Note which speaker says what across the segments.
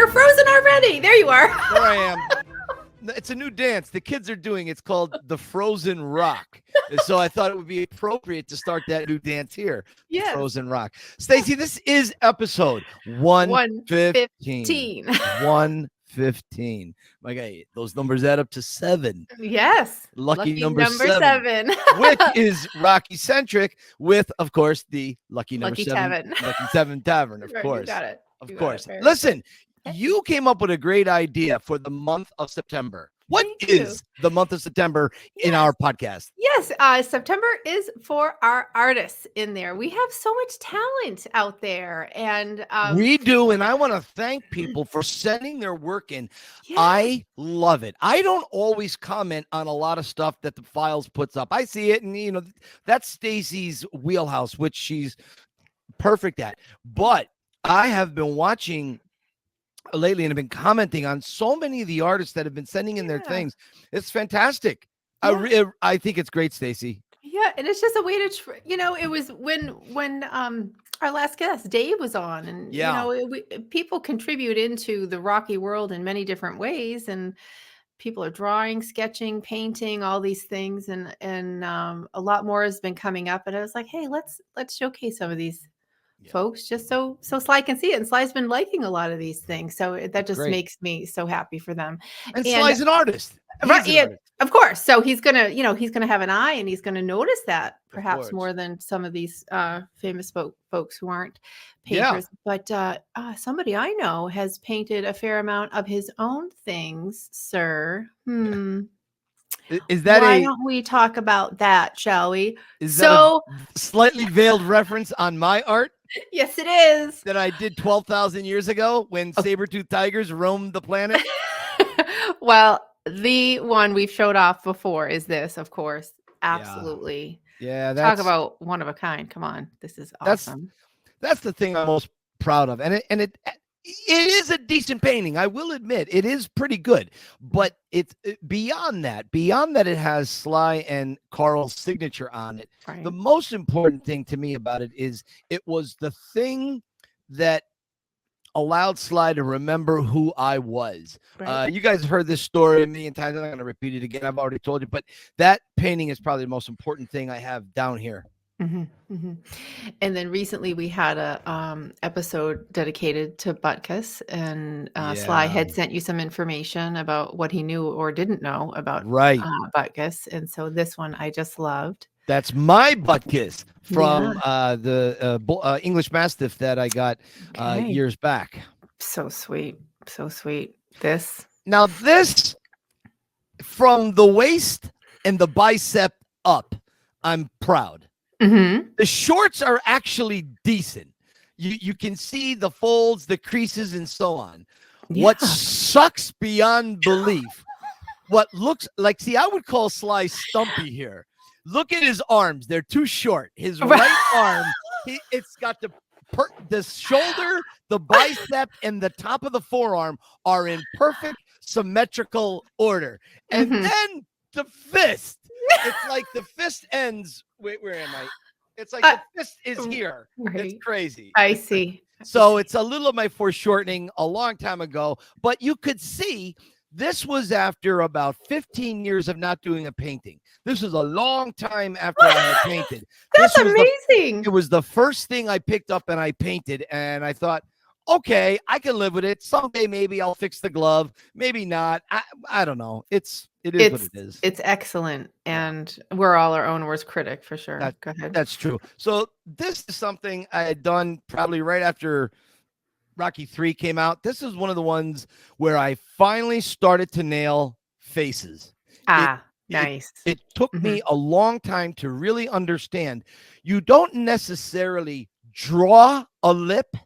Speaker 1: you're frozen already. There you are.
Speaker 2: There I am. It's a new dance the kids are doing. It's called the Frozen Rock. So I thought it would be appropriate to start that new dance here.
Speaker 1: Yes.
Speaker 2: Frozen Rock. Stacey, this is episode 115. 115. My guy, those numbers add up to 7.
Speaker 1: Yes.
Speaker 2: Lucky number 7. Which is Rocky centric with, of course, the lucky number
Speaker 1: Lucky
Speaker 2: 7. Lucky 7 Tavern, of course.
Speaker 1: You got it.
Speaker 2: Of course. Listen, you came up with a great idea for the month of September. What is the month of September in our podcast?
Speaker 1: Yes, September is for our artists in there. We have so much talent out there. And
Speaker 2: we do. And I want to thank people for sending their work in. Yes. I love it. I don't always comment on a lot of stuff that the Files puts up. I see it, and, you know, that's Stacey's wheelhouse, which she's perfect at. But I have been watching lately and have been commenting on so many of the artists that have been sending in their things. It's fantastic. I think it's great, Stacey.
Speaker 1: Yeah, and it's just a way to, it was when our last guest Dave was on, and people contribute into the Rocky world in many different ways, and people are drawing, sketching, painting, all these things, and a lot more has been coming up. And I was like, hey, let's showcase some of these folks, just so Sly can see it. And Sly's been liking a lot of these things, so that just makes me so happy for them.
Speaker 2: And Sly's an artist,
Speaker 1: right? Of course. So he's gonna have an eye, and he's gonna notice that perhaps more than some of these famous folks who aren't painters. But somebody I know has painted a fair amount of his own things, sir.
Speaker 2: Is that
Speaker 1: Why don't we talk about that, shall we?
Speaker 2: Is that a slightly veiled reference on my art?
Speaker 1: Yes, it is.
Speaker 2: That I did 12,000 years ago when saber-toothed tigers roamed the planet?
Speaker 1: Well, the one we've showed off before is this, of course. Absolutely.
Speaker 2: Yeah.
Speaker 1: Talk about one of a kind. Come on. This is awesome.
Speaker 2: That's the thing I'm most proud of. And it is a decent painting. I will admit it is pretty good, but it's beyond that. Beyond that, it has Sly and Carl's signature on it. Right. The most important thing to me about it is it was the thing that allowed Sly to remember who I was. Right. You guys have heard this story a million times. I'm not going to repeat it again. I've already told you, but that painting is probably the most important thing I have down here.
Speaker 1: Mm-hmm, mm-hmm. And then recently we had a episode dedicated to Butkus, and Sly had sent you some information about what he knew or didn't know about Butkus, and so this one I just loved.
Speaker 2: That's my Butkus from the English Mastiff that I got years back.
Speaker 1: So sweet, so sweet.
Speaker 2: Now this from the waist and the bicep up, I'm proud.
Speaker 1: Mm-hmm.
Speaker 2: The shorts are actually decent. You can see the folds, the creases, and so on. Yeah. What sucks beyond belief, what looks like, I would call Sly stumpy here. Look at his arms. They're too short. His right arm, it's got the shoulder, the bicep, and the top of the forearm are in perfect symmetrical order. And then the fist. It's like the fist ends. Wait, where am I? It's like the fist is here. Right. It's crazy.
Speaker 1: I see.
Speaker 2: So it's a little of my foreshortening a long time ago, but you could see this was after about 15 years of not doing a painting. This was a long time after I had painted.
Speaker 1: That's amazing.
Speaker 2: It was the first thing I picked up and I painted, and I thought, okay, I can live with it. Someday maybe I'll fix the glove. Maybe not. I don't know. It is what it is.
Speaker 1: It's excellent. And we're all our own worst critic for sure. Go ahead.
Speaker 2: That's true. So this is something I had done probably right after Rocky 3 came out. This is one of the ones where I finally started to nail faces.
Speaker 1: Nice.
Speaker 2: It took me a long time to really understand. You don't necessarily draw a lip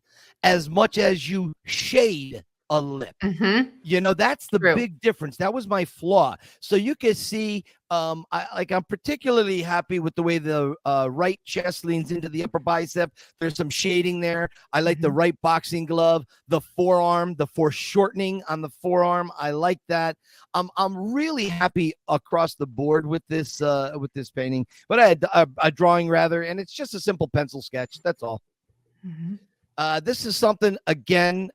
Speaker 2: as much as you shade a lip. That's the big difference. That was my flaw. So you can see, I'm particularly happy with the way the right chest leans into the upper bicep. There's some shading there. I like the right boxing glove, the forearm, the foreshortening on the forearm. I like that. I'm really happy across the board with this painting. But I had a drawing rather, and it's just a simple pencil sketch. That's all. This is something, again,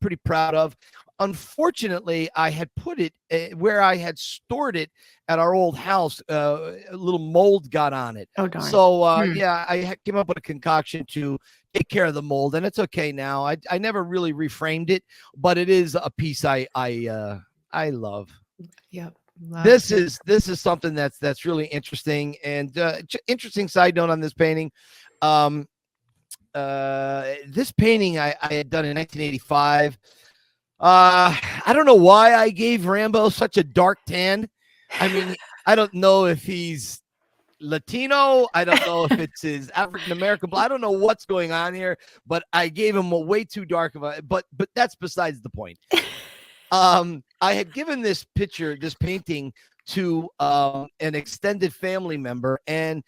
Speaker 2: pretty proud of. Unfortunately, I had put it where I had stored it at our old house. A little mold got on it.
Speaker 1: Oh, darn.
Speaker 2: So, yeah, I came up with a concoction to take care of the mold, and it's okay now. I never really reframed it, but it is a piece I love.
Speaker 1: Yep.
Speaker 2: This is something that's really interesting. And interesting side note on this painting. This painting I had done in 1985. I don't know why I gave Rambo such a dark tan. I mean, I don't know if he's Latino. I don't know if it's his African American. I don't know what's going on here, but I gave him a way too dark of a. But that's besides the point. I had given this painting to an extended family member, and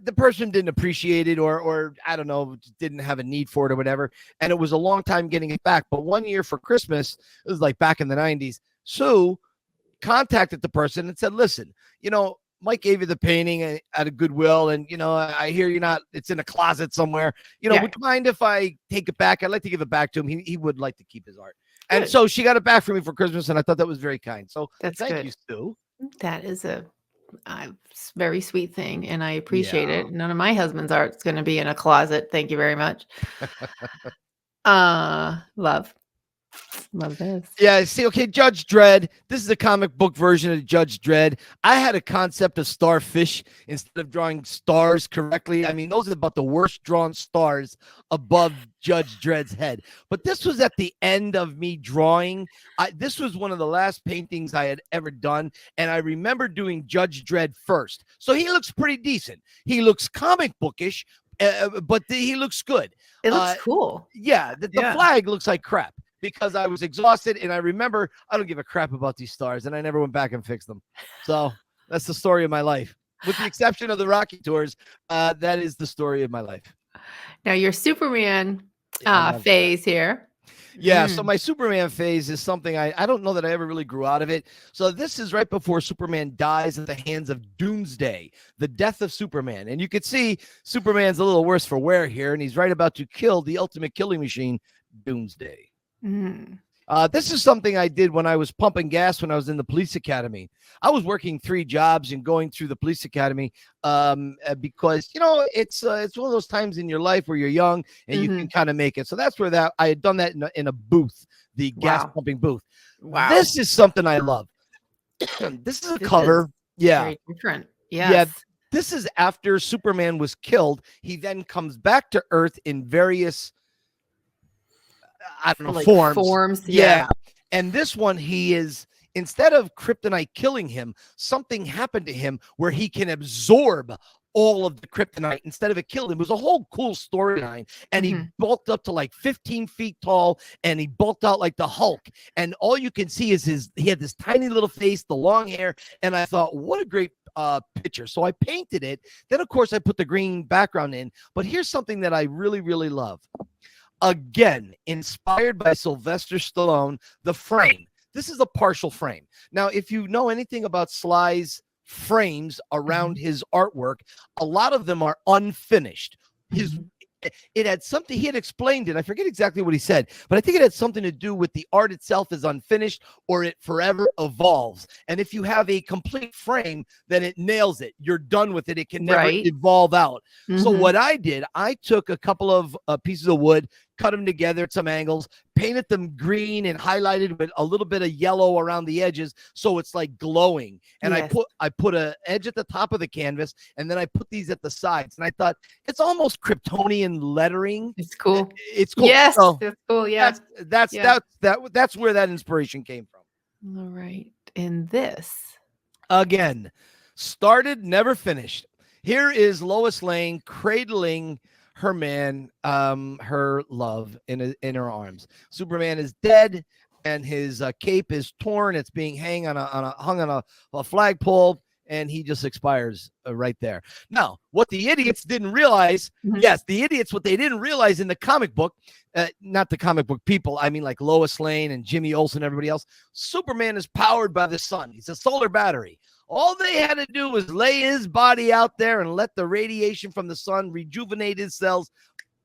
Speaker 2: the person didn't appreciate it, or I don't know, didn't have a need for it or whatever. And it was a long time getting it back. But one year for Christmas, it was like back in the 90s, Sue contacted the person and said, listen, Mike gave you the painting at a Goodwill, and I hear it's in a closet somewhere. Would you mind if I take it back? I'd like to give it back to him. He would like to keep his art. Good. And so she got it back for me for Christmas, and I thought that was very kind. So thank you, Sue. That is
Speaker 1: a very sweet thing, and I appreciate it. None of my husband's art's going to be in a closet. Thank you very much. Love this.
Speaker 2: Yeah, see, okay, Judge Dredd. This is a comic book version of Judge Dredd. I had a concept of starfish instead of drawing stars correctly. I mean, those are about the worst drawn stars above Judge Dredd's head. But this was at the end of me drawing. This was one of the last paintings I had ever done, and I remember doing Judge Dredd first. So he looks pretty decent. He looks comic bookish, but he looks good.
Speaker 1: It looks cool.
Speaker 2: Yeah, the flag looks like crap, because I was exhausted, and I remember I don't give a crap about these stars, and I never went back and fixed them. So that's the story of my life. With the exception of the Rocky tours, that is the story of my life.
Speaker 1: Now your Superman phase here.
Speaker 2: Yeah, so my Superman phase is something I don't know that I ever really grew out of it. So this is right before Superman dies at the hands of Doomsday, the death of Superman. And you could see Superman's a little worse for wear here, and he's right about to kill the ultimate killing machine, Doomsday. This is something I did when I was pumping gas when I was in the police academy. I was working 3 jobs and going through the police academy because it's one of those times in your life where you're young and you can kind of make it. So that's where I had done that in a booth, the gas pumping booth. Wow, this is something I love. This is a cover.
Speaker 1: Very different. Yes.
Speaker 2: Yeah. This is after Superman was killed. He then comes back to Earth in various forms. Yeah. And this one, he is, instead of kryptonite killing him, something happened to him where he can absorb all of the kryptonite instead of it killing him. It was a whole cool storyline. And he bulked up to like 15 feet tall, and he bulked out like the Hulk. And all you can see is he had this tiny little face, the long hair. And I thought, what a great picture. So I painted it. Then, of course, I put the green background in. But here's something that I really, really love. Again, inspired by Sylvester Stallone, the frame. This is a partial frame. Now, if you know anything about Sly's frames around his artwork, a lot of them are unfinished. It had something, he had explained it. I forget exactly what he said, but I think it had something to do with the art itself is unfinished, or it forever evolves. And if you have a complete frame, then it nails it. You're done with it. It can never evolve out. So what I did, I took a couple of pieces of wood, cut them together at some angles, painted them green and highlighted with a little bit of yellow around the edges, so it's like glowing. And I put an edge at the top of the canvas, and then I put these at the sides. And I thought it's almost Kryptonian lettering.
Speaker 1: It's cool.
Speaker 2: It's cool.
Speaker 1: Yes,
Speaker 2: so
Speaker 1: it's cool. Yeah,
Speaker 2: that's where that inspiration came from.
Speaker 1: All right, and this
Speaker 2: again, started, never finished. Here is Lois Lane cradling her man, her love in her arms. Superman is dead, and his cape is torn. It's being hung on a flagpole, and he just expires right there. Now, what the idiots didn't realize, what they didn't realize in the comic book, not the comic book people, I mean like Lois Lane and Jimmy Olsen, everybody else, Superman is powered by the sun. He's a solar battery. All they had to do was lay his body out there and let the radiation from the sun rejuvenate his cells.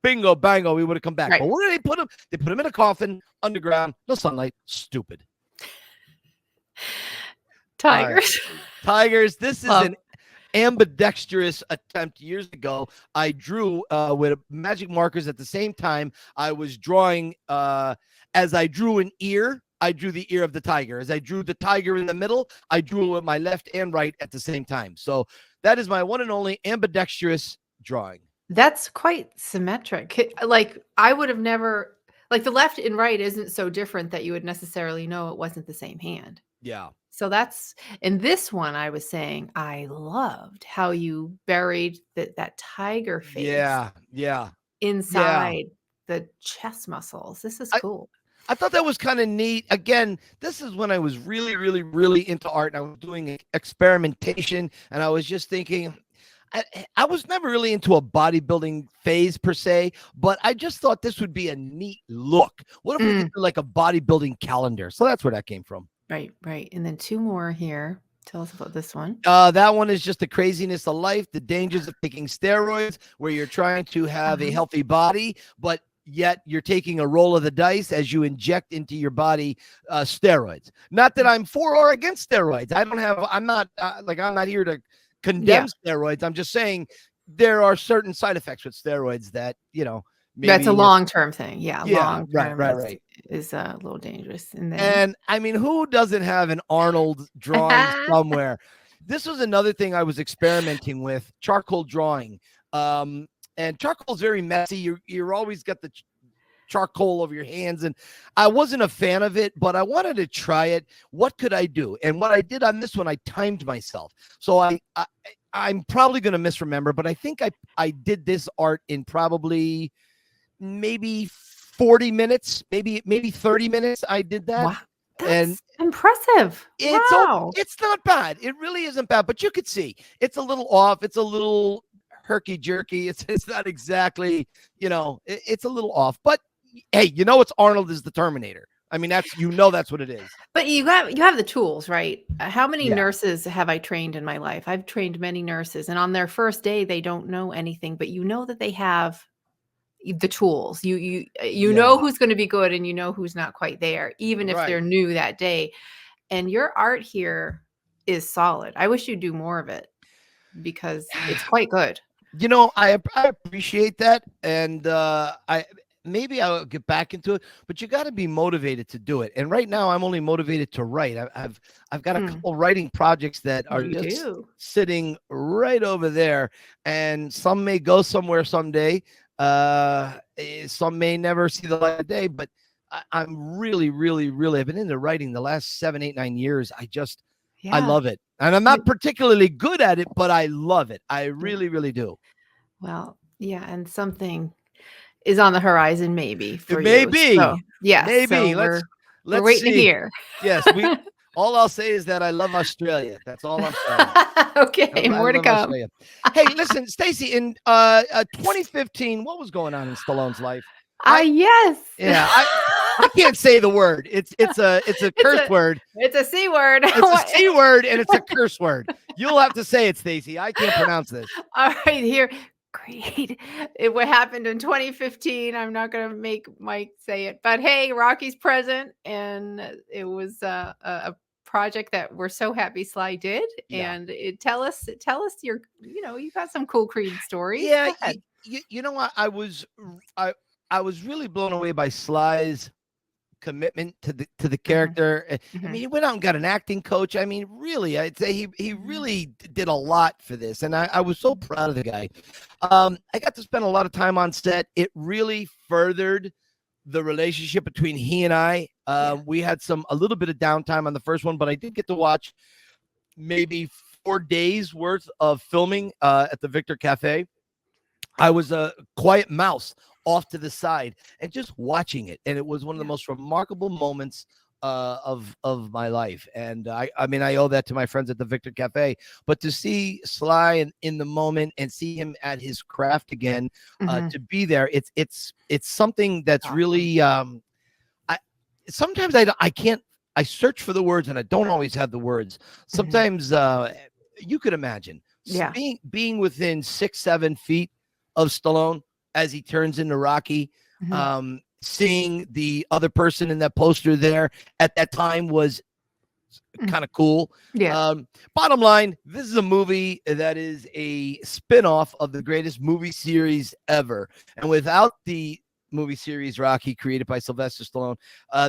Speaker 2: bingo, bango, we would have come back.
Speaker 1: Right.
Speaker 2: But where did they put him? They put him in a coffin, underground, no sunlight. Stupid.
Speaker 1: Tigers.
Speaker 2: Right. Tigers. This is an ambidextrous attempt. Years ago, I drew with magic markers at the same time. I was drawing as I drew an ear. I drew the ear of the tiger. As I drew the tiger in the middle, I drew with my left and right at the same time. So that is my one and only ambidextrous drawing.
Speaker 1: That's quite symmetric. Like, I would have never, like, the left and right isn't so different that you would necessarily know it wasn't the same hand.
Speaker 2: Yeah.
Speaker 1: So that's, in this one, I was saying I loved how you buried that tiger face.
Speaker 2: Yeah.
Speaker 1: Inside the chest muscles. This is cool.
Speaker 2: I thought that was kind of neat. Again, this is when I was really, really, really into art. And I was doing experimentation, and I was just thinking, I was never really into a bodybuilding phase per se, but I just thought this would be a neat look. What if we could do like a bodybuilding calendar? So that's where that came from.
Speaker 1: Right. And then two more here. Tell us about this one.
Speaker 2: That one is just the craziness of life, the dangers of taking steroids, where you're trying to have a healthy body, but yet you're taking a roll of the dice as you inject into your body steroids. Not that I'm for or against steroids. I'm not here to condemn steroids. I'm just saying there are certain side effects with steroids that, maybe
Speaker 1: that's a long-term thing. Yeah.
Speaker 2: Long-term right.
Speaker 1: Is a little dangerous.
Speaker 2: And I mean, who doesn't have an Arnold drawing somewhere? This was another thing I was experimenting with, charcoal drawing. And charcoal is very messy. You're always got the charcoal over your hands. And I wasn't a fan of it, but I wanted to try it. What could I do? And what I did on this one, I timed myself. So I'm probably going to misremember, but I think I did this art in probably maybe 40 minutes, maybe 30 minutes. I did that.
Speaker 1: Wow. That's impressive.
Speaker 2: It's not bad. It really isn't bad, but you could see it's a little off. It's a little herky jerky. It's not exactly, it's a little off, but hey, it's Arnold is the Terminator. I mean, that's what it is.
Speaker 1: But you have the tools, right? How many nurses have I trained in my life? I've trained many nurses, and on their first day, they don't know anything, but you know that they have the tools. You know who's going to be good, and you know who's not quite there, even if they're new that day. And your art here is solid. I wish you'd do more of it because it's quite good.
Speaker 2: I appreciate that, and maybe I'll get back into it, but you got to be motivated to do it. And right now, I'm only motivated to write. I've got a couple writing projects that are just sitting right over there, and some may go somewhere someday. Some may never see the light of day, but I'm really, really, really. I've been into writing the last 7, 8, 9 years. I love it. And I'm not particularly good at it, but I love it. I really, really do.
Speaker 1: Well, yeah. And something is on the horizon, maybe. For
Speaker 2: maybe.
Speaker 1: You. So, yeah.
Speaker 2: Maybe.
Speaker 1: So
Speaker 2: let's
Speaker 1: we're waiting to hear.
Speaker 2: Yes. All I'll say is that I love Australia. That's all I'm saying.
Speaker 1: Okay. More to come.
Speaker 2: Australia. Hey, listen, Stacey, in 2015, what was going on in Stallone's life?
Speaker 1: Yes.
Speaker 2: Yeah. I can't say the word. It's a curse word.
Speaker 1: It's a C word.
Speaker 2: It's a C word and it's a curse word. You'll have to say it, Stacey. I can't pronounce this.
Speaker 1: All right, here. Great. What happened in 2015. I'm not going to make Mike say it, but hey, Rocky's present, and it was a project that we're so happy Sly did. And tell us your, you got some cool Creed stories.
Speaker 2: Yeah. I was really blown away by Sly's commitment to the character. I mean, he went out and got an acting coach. I mean, really, I'd say he really did a lot for this, and I was so proud of the guy. I got to spend a lot of time on set. It really furthered the relationship between he and I. We had a little bit of downtime on the first one, but I did get to watch maybe 4 days worth of filming at the Victor Cafe. I was a quiet mouse off to the side and just watching it, and it was one of the most remarkable moments of my life. And I mean, I owe that to my friends at the Victor Cafe, but to see Sly in the moment and see him at his craft again, to be there, it's something that's really sometimes I can't, I search for the words and I don't always have the words. Sometimes you could imagine being within 6-7 feet of Stallone, as he turns into Rocky.
Speaker 1: Mhm.
Speaker 2: Seeing the other person in that poster there at that time was kind of cool.
Speaker 1: Yeah.
Speaker 2: Bottom line, this is a movie that is a spin-off of the greatest movie series ever. And without the movie series Rocky, created by Sylvester Stallone,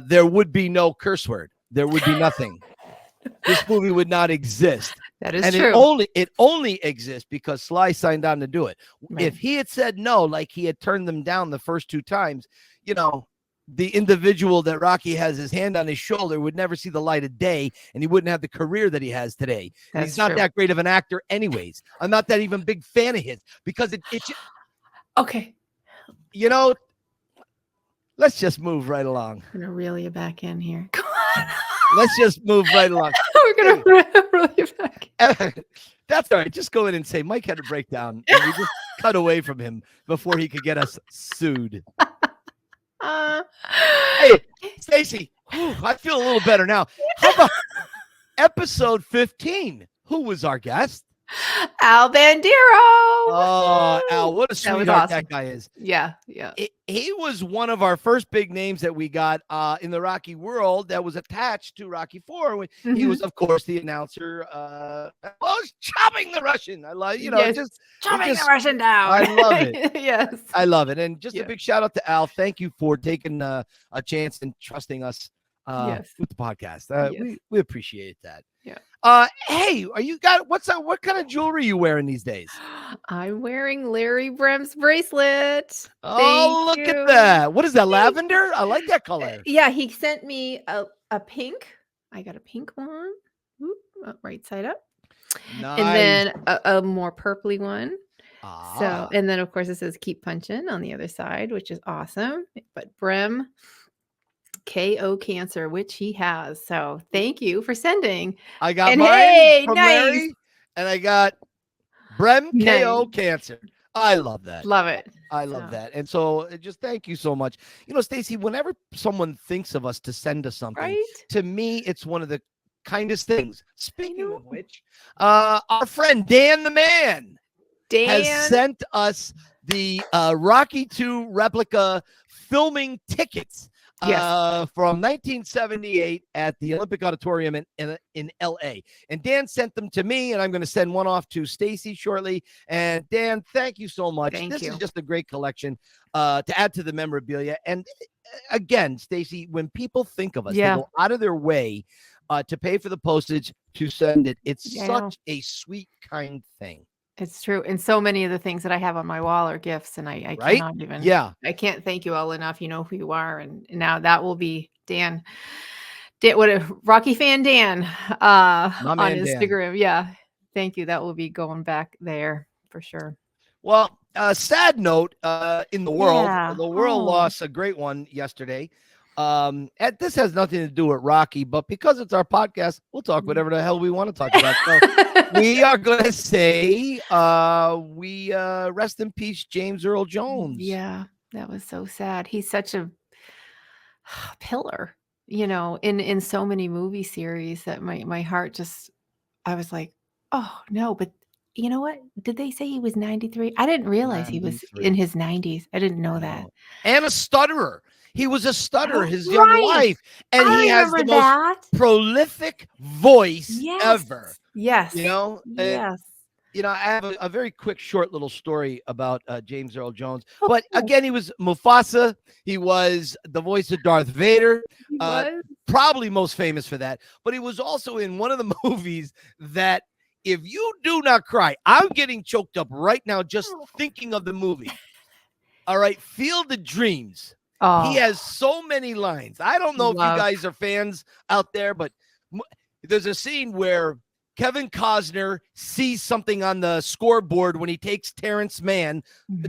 Speaker 2: there would be no curse word. There would be nothing. This movie would not exist.
Speaker 1: That is
Speaker 2: And
Speaker 1: true.
Speaker 2: it only exists because Sly signed on to do it.
Speaker 1: Right.
Speaker 2: If he had said no, like he had turned them down the first 2 times, you know, the individual that Rocky has his hand on his shoulder would never see the light of day, and he wouldn't have the career that he has today. And
Speaker 1: That's
Speaker 2: he's not
Speaker 1: true.
Speaker 2: that great of an actor anyways. I'm not that even big fan of his because
Speaker 1: Okay.
Speaker 2: you know, let's just move right along.
Speaker 1: I'm gonna reel you back in here. Come on.
Speaker 2: Let's just move right along.
Speaker 1: We're gonna reel you back.
Speaker 2: That's all right. Just go in and say Mike had a breakdown, and we just cut away from him before he could get us sued. Hey, Stacy, I feel a little better now. How about episode 15? Who was our guest?
Speaker 1: Al Bandiero.
Speaker 2: Oh, Al, what a sweetheart that guy is.
Speaker 1: Yeah.
Speaker 2: He was one of our first big names that we got in the Rocky world that was attached to Rocky IV. He was, of course, the announcer. Chopping the Russian. I love, just
Speaker 1: chopping the Russian down.
Speaker 2: I love it.
Speaker 1: Yes.
Speaker 2: I love it. And just a big shout out to Al. Thank you for taking a chance and trusting us with the podcast. We appreciate that.
Speaker 1: Yeah.
Speaker 2: Hey, what kind of jewelry are you wearing these days?
Speaker 1: I'm wearing Larry BREHM's bracelet.
Speaker 2: Oh, look at that. What is that, lavender? I like that color.
Speaker 1: Yeah, he sent me a pink. I got a pink one. Right side up.
Speaker 2: Nice.
Speaker 1: And then a more purpley one.
Speaker 2: Ah.
Speaker 1: So, and then of course it says keep punching on the other side, which is awesome. But BREHM KO cancer, which he has. So thank you for sending.
Speaker 2: I got
Speaker 1: mine
Speaker 2: from Larry, and I got BREHM KO cancer. I love that.
Speaker 1: Love it.
Speaker 2: I love that. And so just thank you so much. Stacy, whenever someone thinks of us to send us something, to me, it's one of the kindest things. Speaking of which, our friend Dan the Man has sent us the Rocky II replica filming tickets. From 1978 at the Olympic Auditorium in LA. And Dan sent them to me, and I'm going to send one off to Stacy shortly. And Dan, thank you so much. This is just a great collection to add to the memorabilia. And again, Stacy, when people think of us, they go out of their way to pay for the postage to send it. It's such a sweet, kind thing.
Speaker 1: It's true. And so many of the things that I have on my wall are gifts, and I cannot even, I can't thank you all enough. You know who you are. And now that will be Dan, what a Rocky fan Dan on Instagram. Dan. Yeah. Thank you. That will be going back there for sure.
Speaker 2: Well, sad note in the world, the world lost a great one yesterday. And this has nothing to do with Rocky, but because it's our podcast, we'll talk whatever the hell we want to talk about. So we are going to say we rest in peace, James Earl Jones.
Speaker 1: Yeah, that was so sad. He's such a pillar, in so many movie series that my heart just, I was like, oh no, but you know what? Did they say he was 93? I didn't realize 93. He was in his 90s. I didn't know that.
Speaker 2: And a stutterer. He was a stutterer his young life, and he has the most prolific voice ever.
Speaker 1: Yes.
Speaker 2: Yes. I have a very quick, short little story about James Earl Jones. But again, he was Mufasa. He was the voice of Darth Vader. Probably most famous for that. But he was also in one of the movies that, if you do not cry, I'm getting choked up right now just thinking of the movie. All right, Field of Dreams. He has so many lines. I don't know if you guys are fans out there, but there's a scene where Kevin Costner sees something on the scoreboard when he takes Terrence Mann,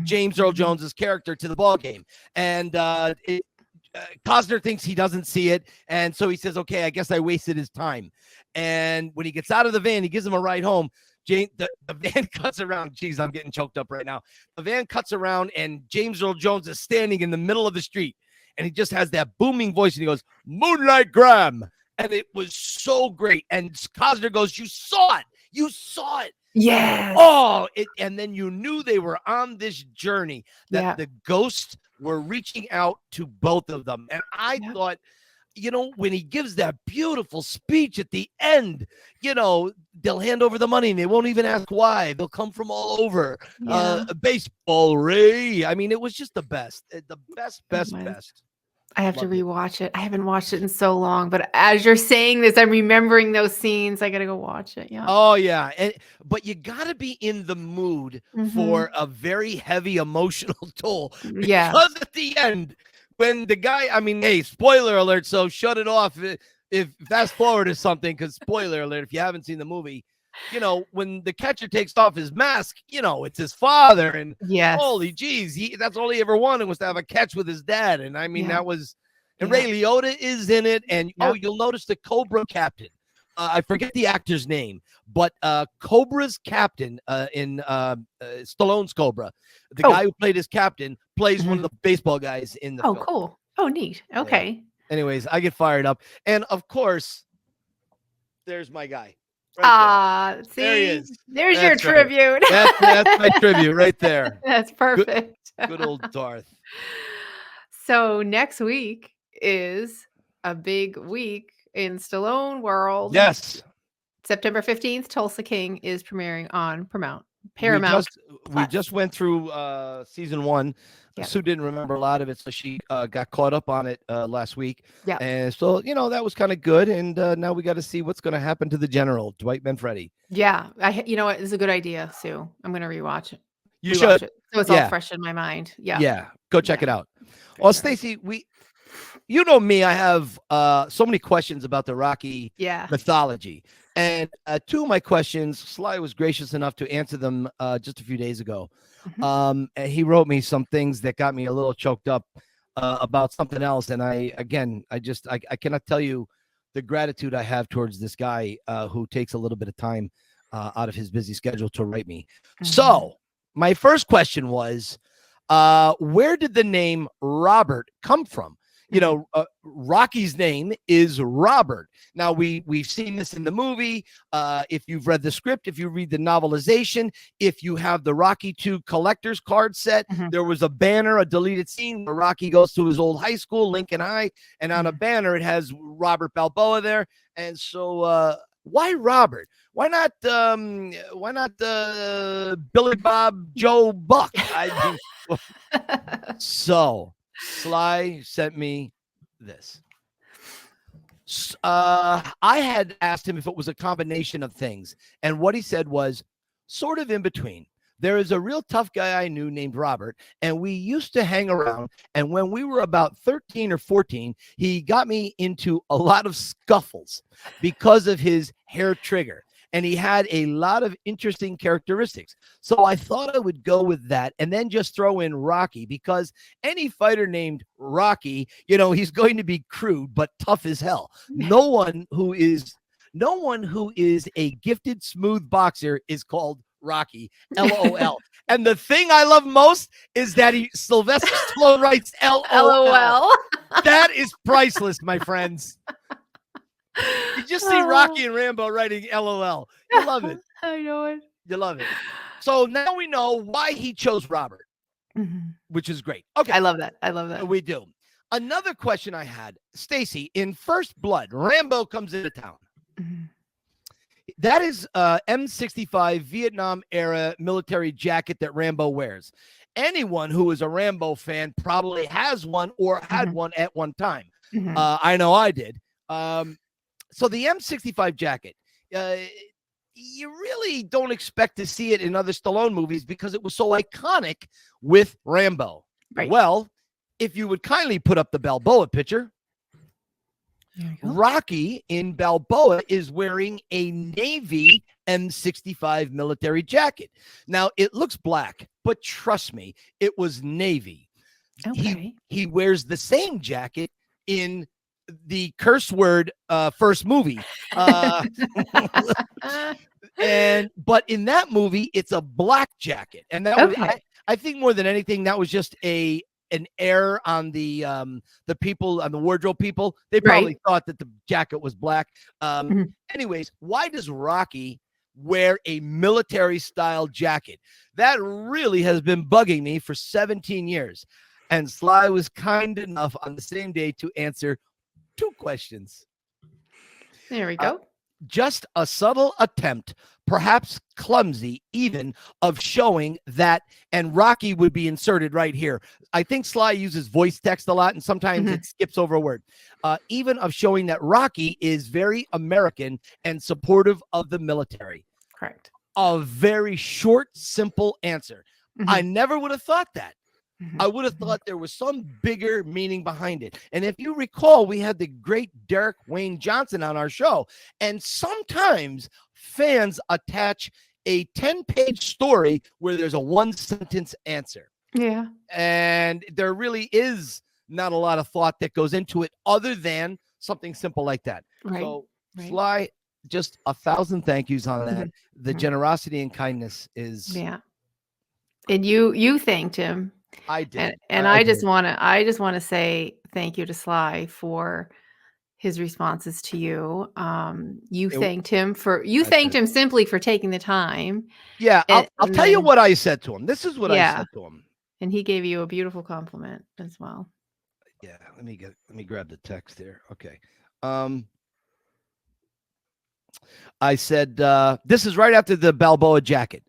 Speaker 2: James Earl Jones's character, to the ball game. And Costner thinks he doesn't see it. And so he says, okay, I guess I wasted his time. And when he gets out of the van, he gives him a ride home. The van cuts around. Jeez, I'm getting choked up right now. The van cuts around, and James Earl Jones is standing in the middle of the street, and he just has that booming voice, and he goes, "Moonlight Graham," and it was so great. And Costner goes, "You saw it. You saw it.
Speaker 1: Yes.
Speaker 2: Oh, and then you knew they were on this journey, that
Speaker 1: Yeah.
Speaker 2: the ghosts were reaching out to both of them. And I thought, when he gives that beautiful speech at the end, they'll hand over the money and they won't even ask why. They'll come from all over. Baseball, Ray. I mean, it was just the best. The best.
Speaker 1: I have to rewatch it. I haven't watched it in so long, but as you're saying this, I'm remembering those scenes. I got to go watch it. Yeah.
Speaker 2: Oh, yeah. But you got to be in the mood for a very heavy emotional toll. Because at the end, when the guy, I mean, hey, spoiler alert, so shut it off if fast forward is something, because spoiler alert, if you haven't seen the movie, when the catcher takes off his mask, it's his father, and holy geez, that's all he ever wanted was to have a catch with his dad. And I mean, that was, and Ray Liotta is in it, and you'll notice the Cobra captain. I forget the actor's name, but Cobra's captain in Stallone's Cobra, the guy who played his captain, plays one of the baseball guys in the film.
Speaker 1: Cool. Oh, neat. Okay.
Speaker 2: Yeah. Anyways, I get fired up. And of course, there's my guy.
Speaker 1: Right see, there he is. There's your tribute.
Speaker 2: That's my tribute right there.
Speaker 1: That's perfect.
Speaker 2: Good old Darth.
Speaker 1: So next week is a big week in Stallone world.
Speaker 2: Yes.
Speaker 1: September 15th, Tulsa King is premiering on Paramount.
Speaker 2: We just went through season 1. Sue didn't remember a lot of it, so she got caught up on it last week. Yeah. And so, that was kind of good. And now we got to see what's going to happen to the general, Dwight Manfredi.
Speaker 1: Yeah. You know what? It's a good idea, Sue. I'm going to rewatch it.
Speaker 2: You should.
Speaker 1: It. So it's all fresh in my mind. Yeah.
Speaker 2: Yeah. Go check it out. Well, Stacey, you know me, I have so many questions about the Rocky mythology. And 2 of my questions, SLY was gracious enough to answer them just a few days ago. And he wrote me some things that got me a little choked up about something else. And I cannot tell you the gratitude I have towards this guy who takes a little bit of time out of his busy schedule to write me. So my first question was, where did the name Robert come from? Rocky's name is Robert. Now we've seen this in the movie. If you've read the script, if you read the novelization, if you have the Rocky 2 collector's card set, there was a banner, a deleted scene where Rocky goes to his old high school, Lincoln High, and on a banner it has Robert Balboa there. And so why Robert? Why not Billy Bob Joe Buck? So SLY sent me this. I had asked him if it was a combination of things, and what he said was sort of in between. There is a real tough guy I knew named Robert, and we used to hang around, and when we were about 13 or 14, he got me into a lot of scuffles because of his hair trigger. And he had a lot of interesting characteristics. So I thought I would go with that and then just throw in Rocky, because any fighter named Rocky, he's going to be crude but tough as hell. No one who is a gifted, smooth boxer is called Rocky. LOL. And the thing I love most is that Sylvester Stallone writes LOL. That is priceless, my friends. You just see Rocky and Rambo writing LOL. You love it.
Speaker 1: I know it.
Speaker 2: You love it. So now we know why he chose Robert, which is great. Okay.
Speaker 1: I love that.
Speaker 2: We do. Another question I had, Stacey, in First Blood, Rambo comes into town. That is M65 Vietnam era military jacket that Rambo wears. Anyone who is a Rambo fan probably has one or had one at one time. I know I did. So the M65 jacket, you really don't expect to see it in other Stallone movies because it was so iconic with Rambo. Right. Well, if you would kindly put up the Balboa picture, Rocky in Balboa is wearing a Navy M65 military jacket. Now, it looks black, but trust me, it was Navy. Okay. He wears the same jacket in the curse word first movie. But in that movie, it's a black jacket. And that was, I think more than anything, that was just an error on the people, on the wardrobe people. They probably thought that the jacket was black. Anyways, why does Rocky wear a military style jacket. That really has been bugging me for 17 years. And Sly was kind enough on the same day to answer 2 questions.
Speaker 1: There we go.
Speaker 2: Just a subtle attempt, perhaps clumsy even, of showing that, and Rocky would be inserted right here. I think Sly uses voice text a lot, and sometimes it skips over a word. Even of showing that Rocky is very American and supportive of the military.
Speaker 1: Correct.
Speaker 2: A very short, simple answer. I never would have thought that. I would have thought there was some bigger meaning behind it. And if you recall, we had the great Derek Wayne Johnson on our show. And sometimes fans attach a 10-page story where there's a 1-sentence answer.
Speaker 1: Yeah.
Speaker 2: And there really is not a lot of thought that goes into it other than something simple like that.
Speaker 1: Right.
Speaker 2: So, Sly, just 1,000 thank yous on that. The generosity and kindness is.
Speaker 1: Yeah. And you thanked him.
Speaker 2: I did.
Speaker 1: And I just want to say thank you to Sly for his responses to you. You thanked him simply for taking the time.
Speaker 2: Yeah, I'll tell you what I said to him. This is what I said to him.
Speaker 1: And he gave you a beautiful compliment as well.
Speaker 2: Yeah, let me grab the text here. Okay. I said, this is right after the Balboa jacket.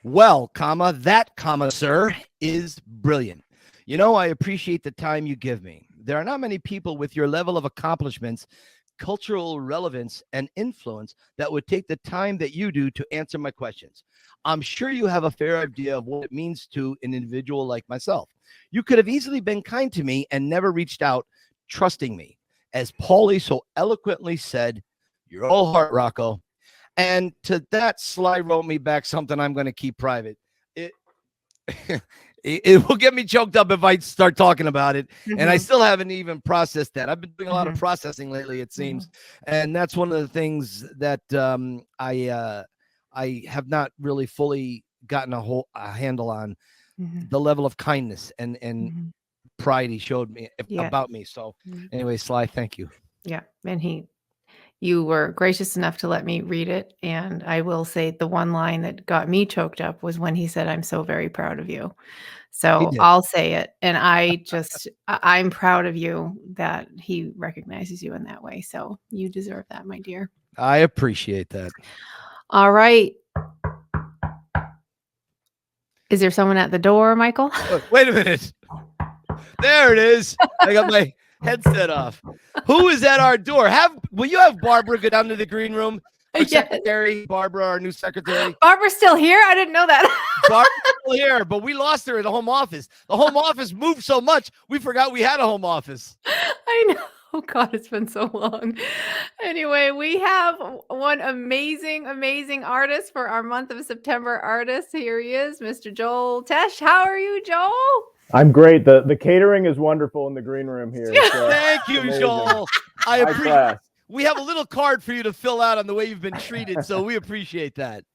Speaker 2: Well, that, sir, is brilliant. You know, I appreciate the time you give me. There are not many people with your level of accomplishments, cultural relevance, and influence that would take the time that you do to answer my questions. I'm sure you have a fair idea of what it means to an individual like myself. You could have easily been kind to me and never reached out, trusting me. As Paulie so eloquently said, you're all heart, Rocco. And to that, Sly wrote me back something I'm going to keep private. It will get me choked up if I start talking about it. And I still haven't even processed that. I've been doing a lot of processing lately, it seems. And that's one of the things that I have not really fully gotten a handle on, the level of kindness and pride he showed me about me. So anyway, Sly, thank you.
Speaker 1: Yeah. And you were gracious enough to let me read it. And I will say the one line that got me choked up was when he said, I'm so very proud of you. So I'll say it. And I'm proud of you that he recognizes you in that way. So you deserve that, my dear.
Speaker 2: I appreciate that.
Speaker 1: All right. Is there someone at the door, Michael?
Speaker 2: Wait a minute. There it is. I got my headset off. Who is at our door? Will you have Barbara go down to the green room? Our secretary, Barbara, our new secretary.
Speaker 1: Barbara's still here? I didn't know that.
Speaker 2: Barbara's still here, but we lost her at the home office. The home office moved so much, we forgot we had a home office.
Speaker 1: I know. Oh, God, it's been so long. Anyway, we have one amazing, amazing artist for our month of September artists. Here he is, Mr. Joel Tesch. How are you, Joel?
Speaker 3: I'm great. The catering is wonderful in the green room here.
Speaker 2: Thank you,
Speaker 3: amazing.
Speaker 2: Joel. I appreciate. We have a little card for you to fill out on the way you've been treated, so we appreciate that.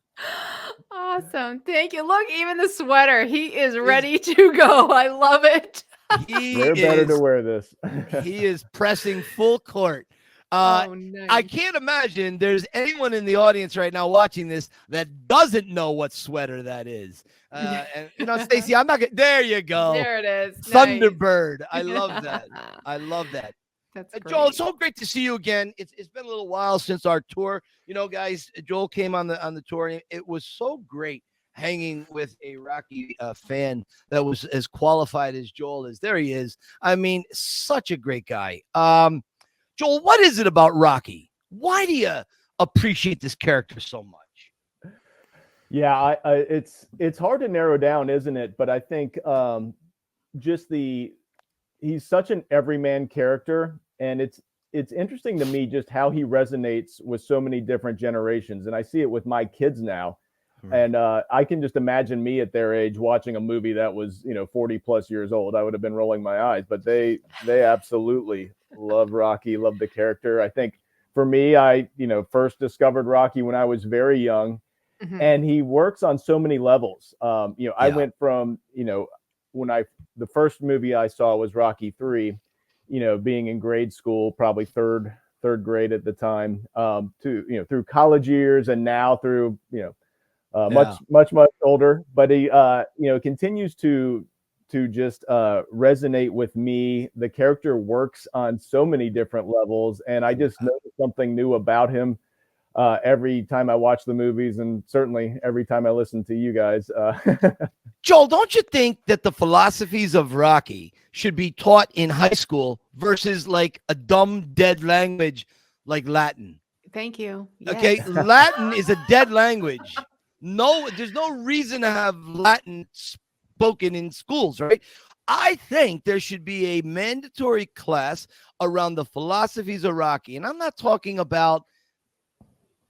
Speaker 1: Awesome. Thank you. Look, even the sweater. He is ready to go. I love it.
Speaker 3: They're better to wear this.
Speaker 2: He is pressing full court.
Speaker 1: Nice.
Speaker 2: I can't imagine there's anyone in the audience right now watching this that doesn't know what sweater that is. And Stacey, I'm not gonna. There you go.
Speaker 1: There it is.
Speaker 2: Thunderbird. Nice. I love that. I love that.
Speaker 1: That's great.
Speaker 2: Joel, it's so great to see you again. It's been a little while since our tour. You know, guys, Joel came on the tour. It was so great hanging with a Rocky fan that was as qualified as Joel is. There he is. I mean, such a great guy. Joel, what is it about Rocky? Why do you appreciate this character so much?
Speaker 3: Yeah, it's hard to narrow down, isn't it? But I think he's such an everyman character, and it's interesting to me just how he resonates with so many different generations. And I see it with my kids now. And I can just imagine me at their age watching a movie that was, 40 plus years old. I would have been rolling my eyes, but they absolutely love Rocky, love the character. I think for me, I, first discovered Rocky when I was very young, and he works on so many levels. I went from, the first movie I saw was Rocky III, being in grade school, probably third third grade at the time, to, through college years, and now through, much older. But he, continues to just resonate with me. The character works on so many different levels, and I just notice something new about him every time I watch the movies, and certainly every time I listen to you guys.
Speaker 2: Joel, don't you think that the philosophies of Rocky should be taught in high school versus like a dumb, dead language like Latin?
Speaker 1: Thank you. Yes.
Speaker 2: Okay, Latin is a dead language. No, there's no reason to have Latin spoken in schools, right? I think there should be a mandatory class around the philosophies of Rocky. And I'm not talking about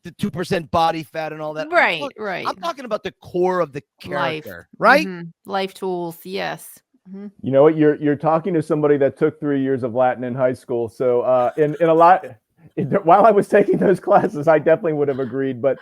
Speaker 2: the 2% body fat and all that.
Speaker 1: Right,
Speaker 2: I'm talking about the core of the character,
Speaker 1: life.
Speaker 2: right?
Speaker 1: Life tools, yes.
Speaker 3: You know what? You're talking to somebody that took 3 years of Latin in high school. So in a lot, while I was taking those classes, I definitely would have agreed. But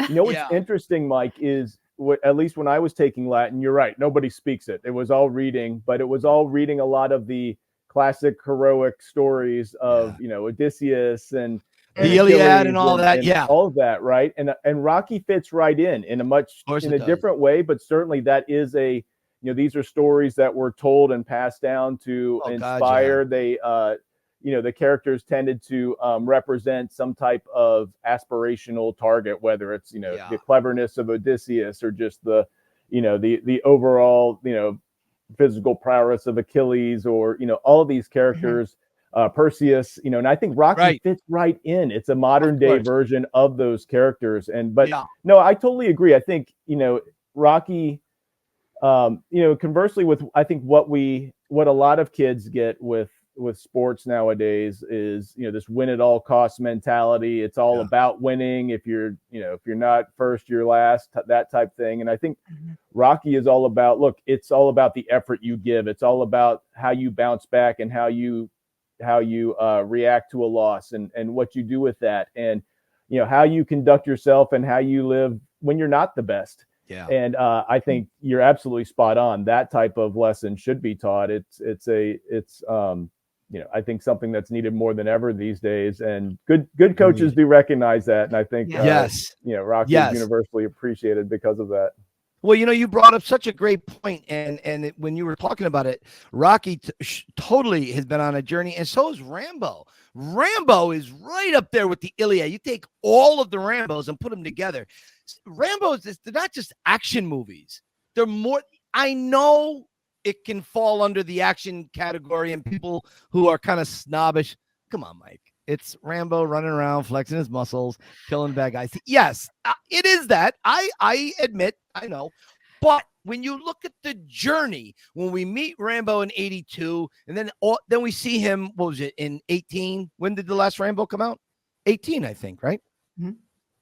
Speaker 3: what's interesting, Mike, is at least when I was taking Latin, you're right. Nobody speaks it. It was all reading, but it was all reading a lot of the classic heroic stories of, Odysseus and
Speaker 2: the Iliad and all that.
Speaker 3: All of that. Right. And Rocky fits right in a different way, but certainly that is these are stories that were told and passed down to inspire. They, the characters tended to represent some type of aspirational target, whether it's, the cleverness of Odysseus or just the overall, physical prowess of Achilles, or, all of these characters, Perseus, and I think Rocky fits right in. It's a modern day version of those characters. No, I totally agree. I think, Rocky, conversely with, I think what a lot of kids get with sports nowadays is, this win at all costs mentality. It's all about winning. If you're not first, you're last, that type thing. And I think Rocky is all about, it's all about the effort you give. It's all about how you bounce back and how you react to a loss, and what you do with that, and how you conduct yourself and how you live when you're not the best. And I think you're absolutely spot on. That type of lesson should be taught. It's I think something that's needed more than ever these days, and good coaches do recognize that. And I think Rocky is universally appreciated because of that.
Speaker 2: Well, you brought up such a great point, and when you were talking about it, Rocky totally has been on a journey, and so is Rambo. Rambo is right up there with the Iliad. You take all of the Rambos and put them together. Rambos, they're not just action movies. They're more. I know it can fall under the action category, and people who are kind of snobbish. Come on, Mike. It's Rambo running around, flexing his muscles, killing bad guys. Yes, it is that. I admit, I know. But when you look at the journey, when we meet Rambo in 82, and then we see him, what was it, in 18? When did the last Rambo come out? 18, I think, right?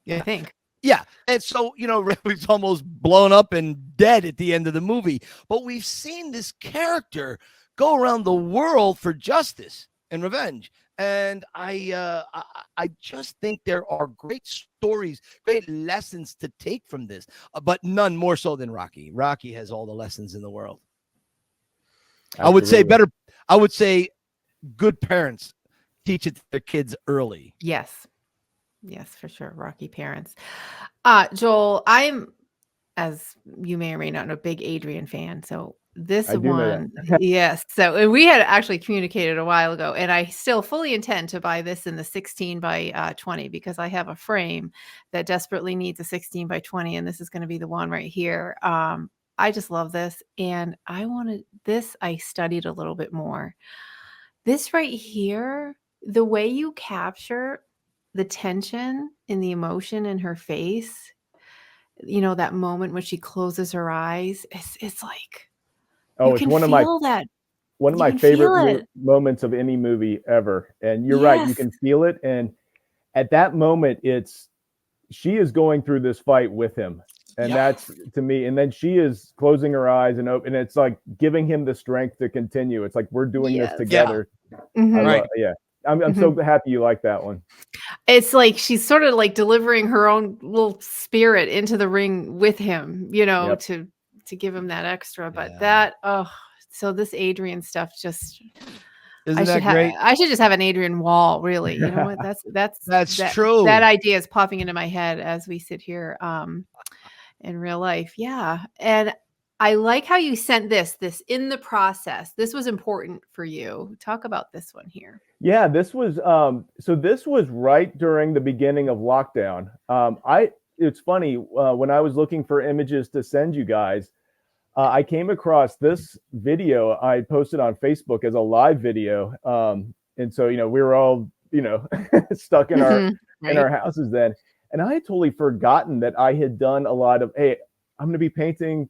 Speaker 1: Yeah, I think.
Speaker 2: Yeah. And so, Rambo's almost blown up and dead at the end of the movie. But we've seen this character go around the world for justice and revenge. And I just think there are great stories, great lessons to take from this, but none more so than Rocky. Rocky has all the lessons in the world.
Speaker 3: Absolutely.
Speaker 2: I would say good parents teach it to their kids early.
Speaker 1: Yes, for sure. Rocky parents. Joel, I'm, as you may or may not know, a big Adrian fan. So this one, yes. So we had actually communicated a while ago, and I still fully intend to buy this in the 16 by 20, because I have a frame that desperately needs a 16 by 20, and this is going to be the one right here. I just love this, and I studied a little bit more. This right here, the way you capture the tension and the emotion in her face, that moment when she closes her eyes, it's like,
Speaker 3: it's one of my favorite moments of any movie ever. And you're right, you can feel it. And at that moment, she is going through this fight with him. And that's, to me, and then she is closing her eyes and open. And it's like giving him the strength to continue. It's like, we're doing this together. I'm so happy you like that one.
Speaker 1: It's like she's sort of like delivering her own little spirit into the ring with him, to give him that extra. But so this Adrian stuff, just,
Speaker 2: Isn't that great?
Speaker 1: I should just have an Adrian Wall, really. You know what?
Speaker 2: That's true.
Speaker 1: That idea is popping into my head as we sit here in real life. Yeah. And I like how you sent this in the process. This was important for you. Talk about this one here.
Speaker 3: Yeah, this was this was right during the beginning of lockdown. It's funny, when I was looking for images to send you guys, I came across this video I posted on Facebook as a live video. And so, we were all, stuck in our in our houses then. And I had totally forgotten that I had done a lot of, hey, I'm gonna be painting,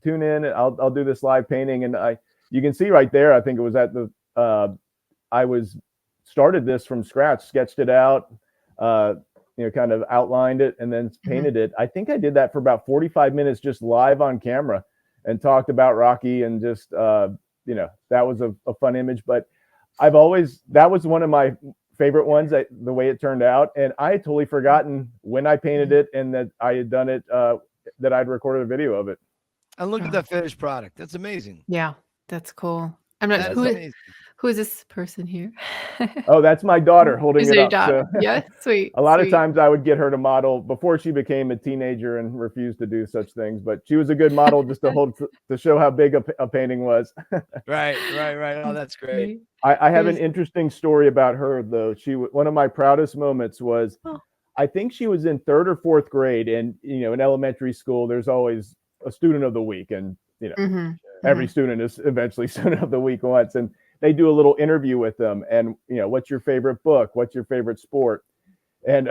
Speaker 3: tune in, I'll do this live painting. And you can see right there, I think it was at the I started this from scratch, sketched it out, kind of outlined it and then painted it. I think I did that for about 45 minutes just live on camera and talked about Rocky and just, that was a fun image. But that was one of my favorite ones, the way it turned out. And I had totally forgotten when I painted it and that I had done it, that I'd recorded a video of it.
Speaker 2: And look at that finished product. That's amazing.
Speaker 1: Yeah, that's cool. I'm not who is this person here?
Speaker 3: Oh, that's my daughter holding it up.
Speaker 1: So, yeah, sweet.
Speaker 3: A lot of times I would get her to model before she became a teenager and refused to do such things, but she was a good model just to show how big a painting was.
Speaker 2: Right. Oh, that's great.
Speaker 3: I have an interesting story about her though. One of my proudest moments was, I think she was in 3rd or 4th grade, and in elementary school there's always a student of the week, and every student is eventually student of the week once, and they do a little interview with them, and what's your favorite book, what's your favorite sport, and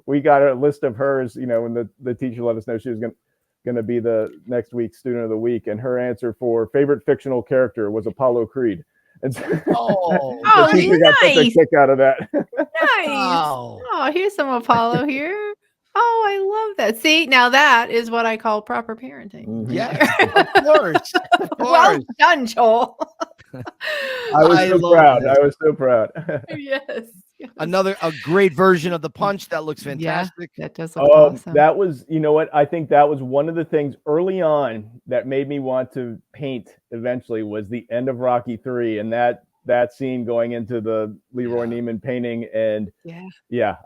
Speaker 3: we got a list of hers, when the teacher let us know she was going to be the next week's student of the week, and her answer for favorite fictional character was Apollo Creed. And so, the teacher got such a kick out of that.
Speaker 1: Nice. Wow. Oh, here's some Apollo here. Oh, I love that. See, now that is what I call proper parenting.
Speaker 2: Yeah, of course.
Speaker 1: Well done, Joel.
Speaker 3: I was so proud.
Speaker 1: Yes.
Speaker 2: A great version of the punch that looks fantastic.
Speaker 1: Yeah, that does look awesome.
Speaker 3: That was, what? I think that was one of the things early on that made me want to paint eventually was the end of Rocky 3 and that scene going into the Leroy Neiman painting. And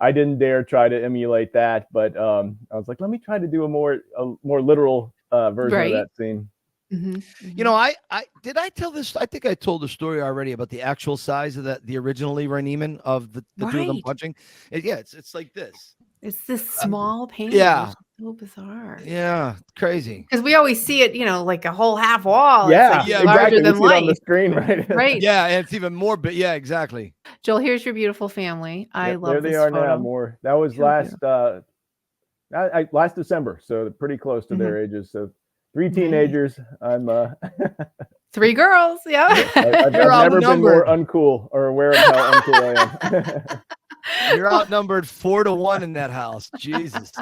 Speaker 3: I didn't dare try to emulate that, but I was like, let me try to do a more literal version of that scene.
Speaker 2: I tell this? I think I told the story already about the actual size of the original Leroy Neiman of the two of them punching. It's like this.
Speaker 1: It's this small painting.
Speaker 2: Yeah.
Speaker 1: So bizarre.
Speaker 2: Yeah, crazy.
Speaker 1: Because we always see it, like a whole half wall.
Speaker 3: Yeah,
Speaker 1: it's larger than life
Speaker 3: on the screen, right?
Speaker 1: Right.
Speaker 2: Yeah, and it's even more. But yeah, exactly.
Speaker 1: Joel, here's your beautiful family. I love
Speaker 3: there
Speaker 1: this
Speaker 3: they are
Speaker 1: photo.
Speaker 3: now. More. That was last December, so pretty close to their ages. So 3 teenagers. I'm
Speaker 1: 3 girls. Yeah.
Speaker 3: I've never been more uncool or aware of how uncool I am.
Speaker 2: You're outnumbered 4-1 in that house. Jesus.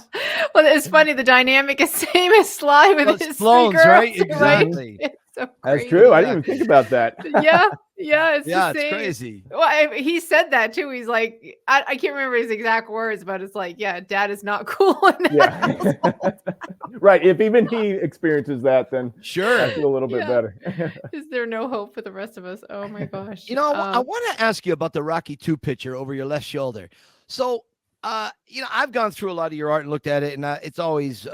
Speaker 1: Well, it's funny. The dynamic is same as Sly with his
Speaker 2: Sloan's,
Speaker 1: 3 girls,
Speaker 2: right? Exactly.
Speaker 1: Right? So
Speaker 3: that's true. I didn't even think about that.
Speaker 1: Yeah. It's the same.
Speaker 2: It's crazy.
Speaker 1: Well, he said that too. He's like, I can't remember his exact words, but it's like, Dad is not cool in that
Speaker 3: Right. If even he experiences that, then
Speaker 2: sure,
Speaker 3: I feel a little bit better.
Speaker 1: Is there no hope for the rest of us? Oh my gosh.
Speaker 2: I want to ask you about the Rocky 2 picture over your left shoulder. So, I've gone through a lot of your art and looked at it, and it's always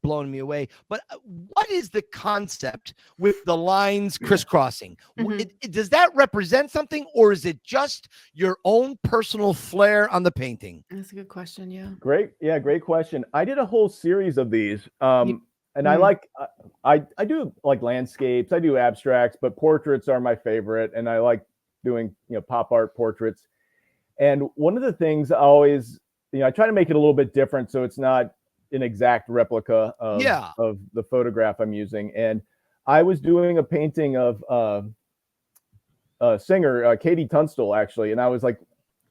Speaker 2: blown me away. But what is the concept with the lines crisscrossing? Does that represent something, or is it just your own personal flair on the painting?
Speaker 1: That's a good question. Yeah.
Speaker 3: Great question. I did a whole series of these, and I do like landscapes. I do abstracts, but portraits are my favorite, and I like doing pop art portraits. And one of the things I always I try to make it a little bit different so it's not an exact replica of the photograph I'm using. And I was doing a painting of a singer, Katie Tunstall, actually. And I was like,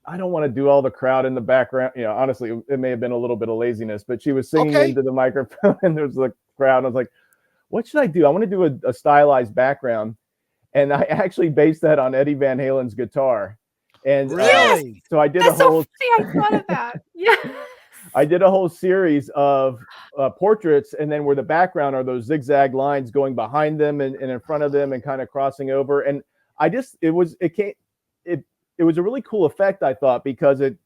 Speaker 3: I don't want to do all the crowd in the background. Honestly, it may have been a little bit of laziness, but she was singing into the microphone and there was the crowd. And I was like, what should I do? I want to do a stylized background. And I actually based that on Eddie Van Halen's guitar. And so I did I
Speaker 1: thought of that. Yeah.
Speaker 3: I did a whole series of portraits, and then where the background are those zigzag lines going behind them and in front of them and kind of crossing over. And it it was a really cool effect, I thought, because it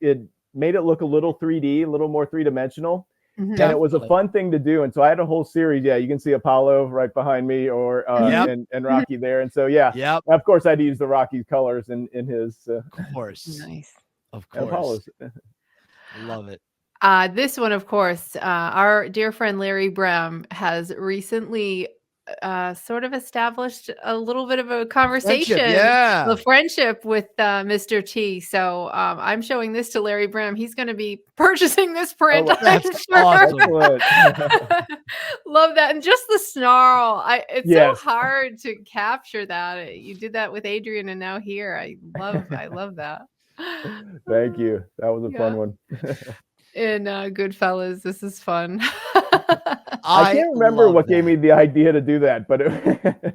Speaker 3: made it look a little 3D, a little more three-dimensional.
Speaker 1: Mhm.
Speaker 3: And it was a fun thing to do. And so I had a whole series. Yeah, you can see Apollo right behind me, or and Rocky there. And so of course I had to use the Rocky colors in his
Speaker 2: of course.
Speaker 1: Nice.
Speaker 2: Of
Speaker 3: and
Speaker 2: course.
Speaker 3: Apollo's.
Speaker 2: I love it.
Speaker 1: This one, of course, our dear friend Larry BREHM has recently sort of established a little bit of a conversation, a friendship with Mr. T. So I'm showing this to Larry BREHM. He's going to be purchasing this print.
Speaker 2: That's awesome.
Speaker 1: Love that. And just the snarl. It's so hard to capture that. You did that with Adrian and now here. I love that.
Speaker 3: Thank you. That was a fun one.
Speaker 1: In Goodfellas, this is fun.
Speaker 3: I can't remember what gave me the idea to do that, but
Speaker 1: that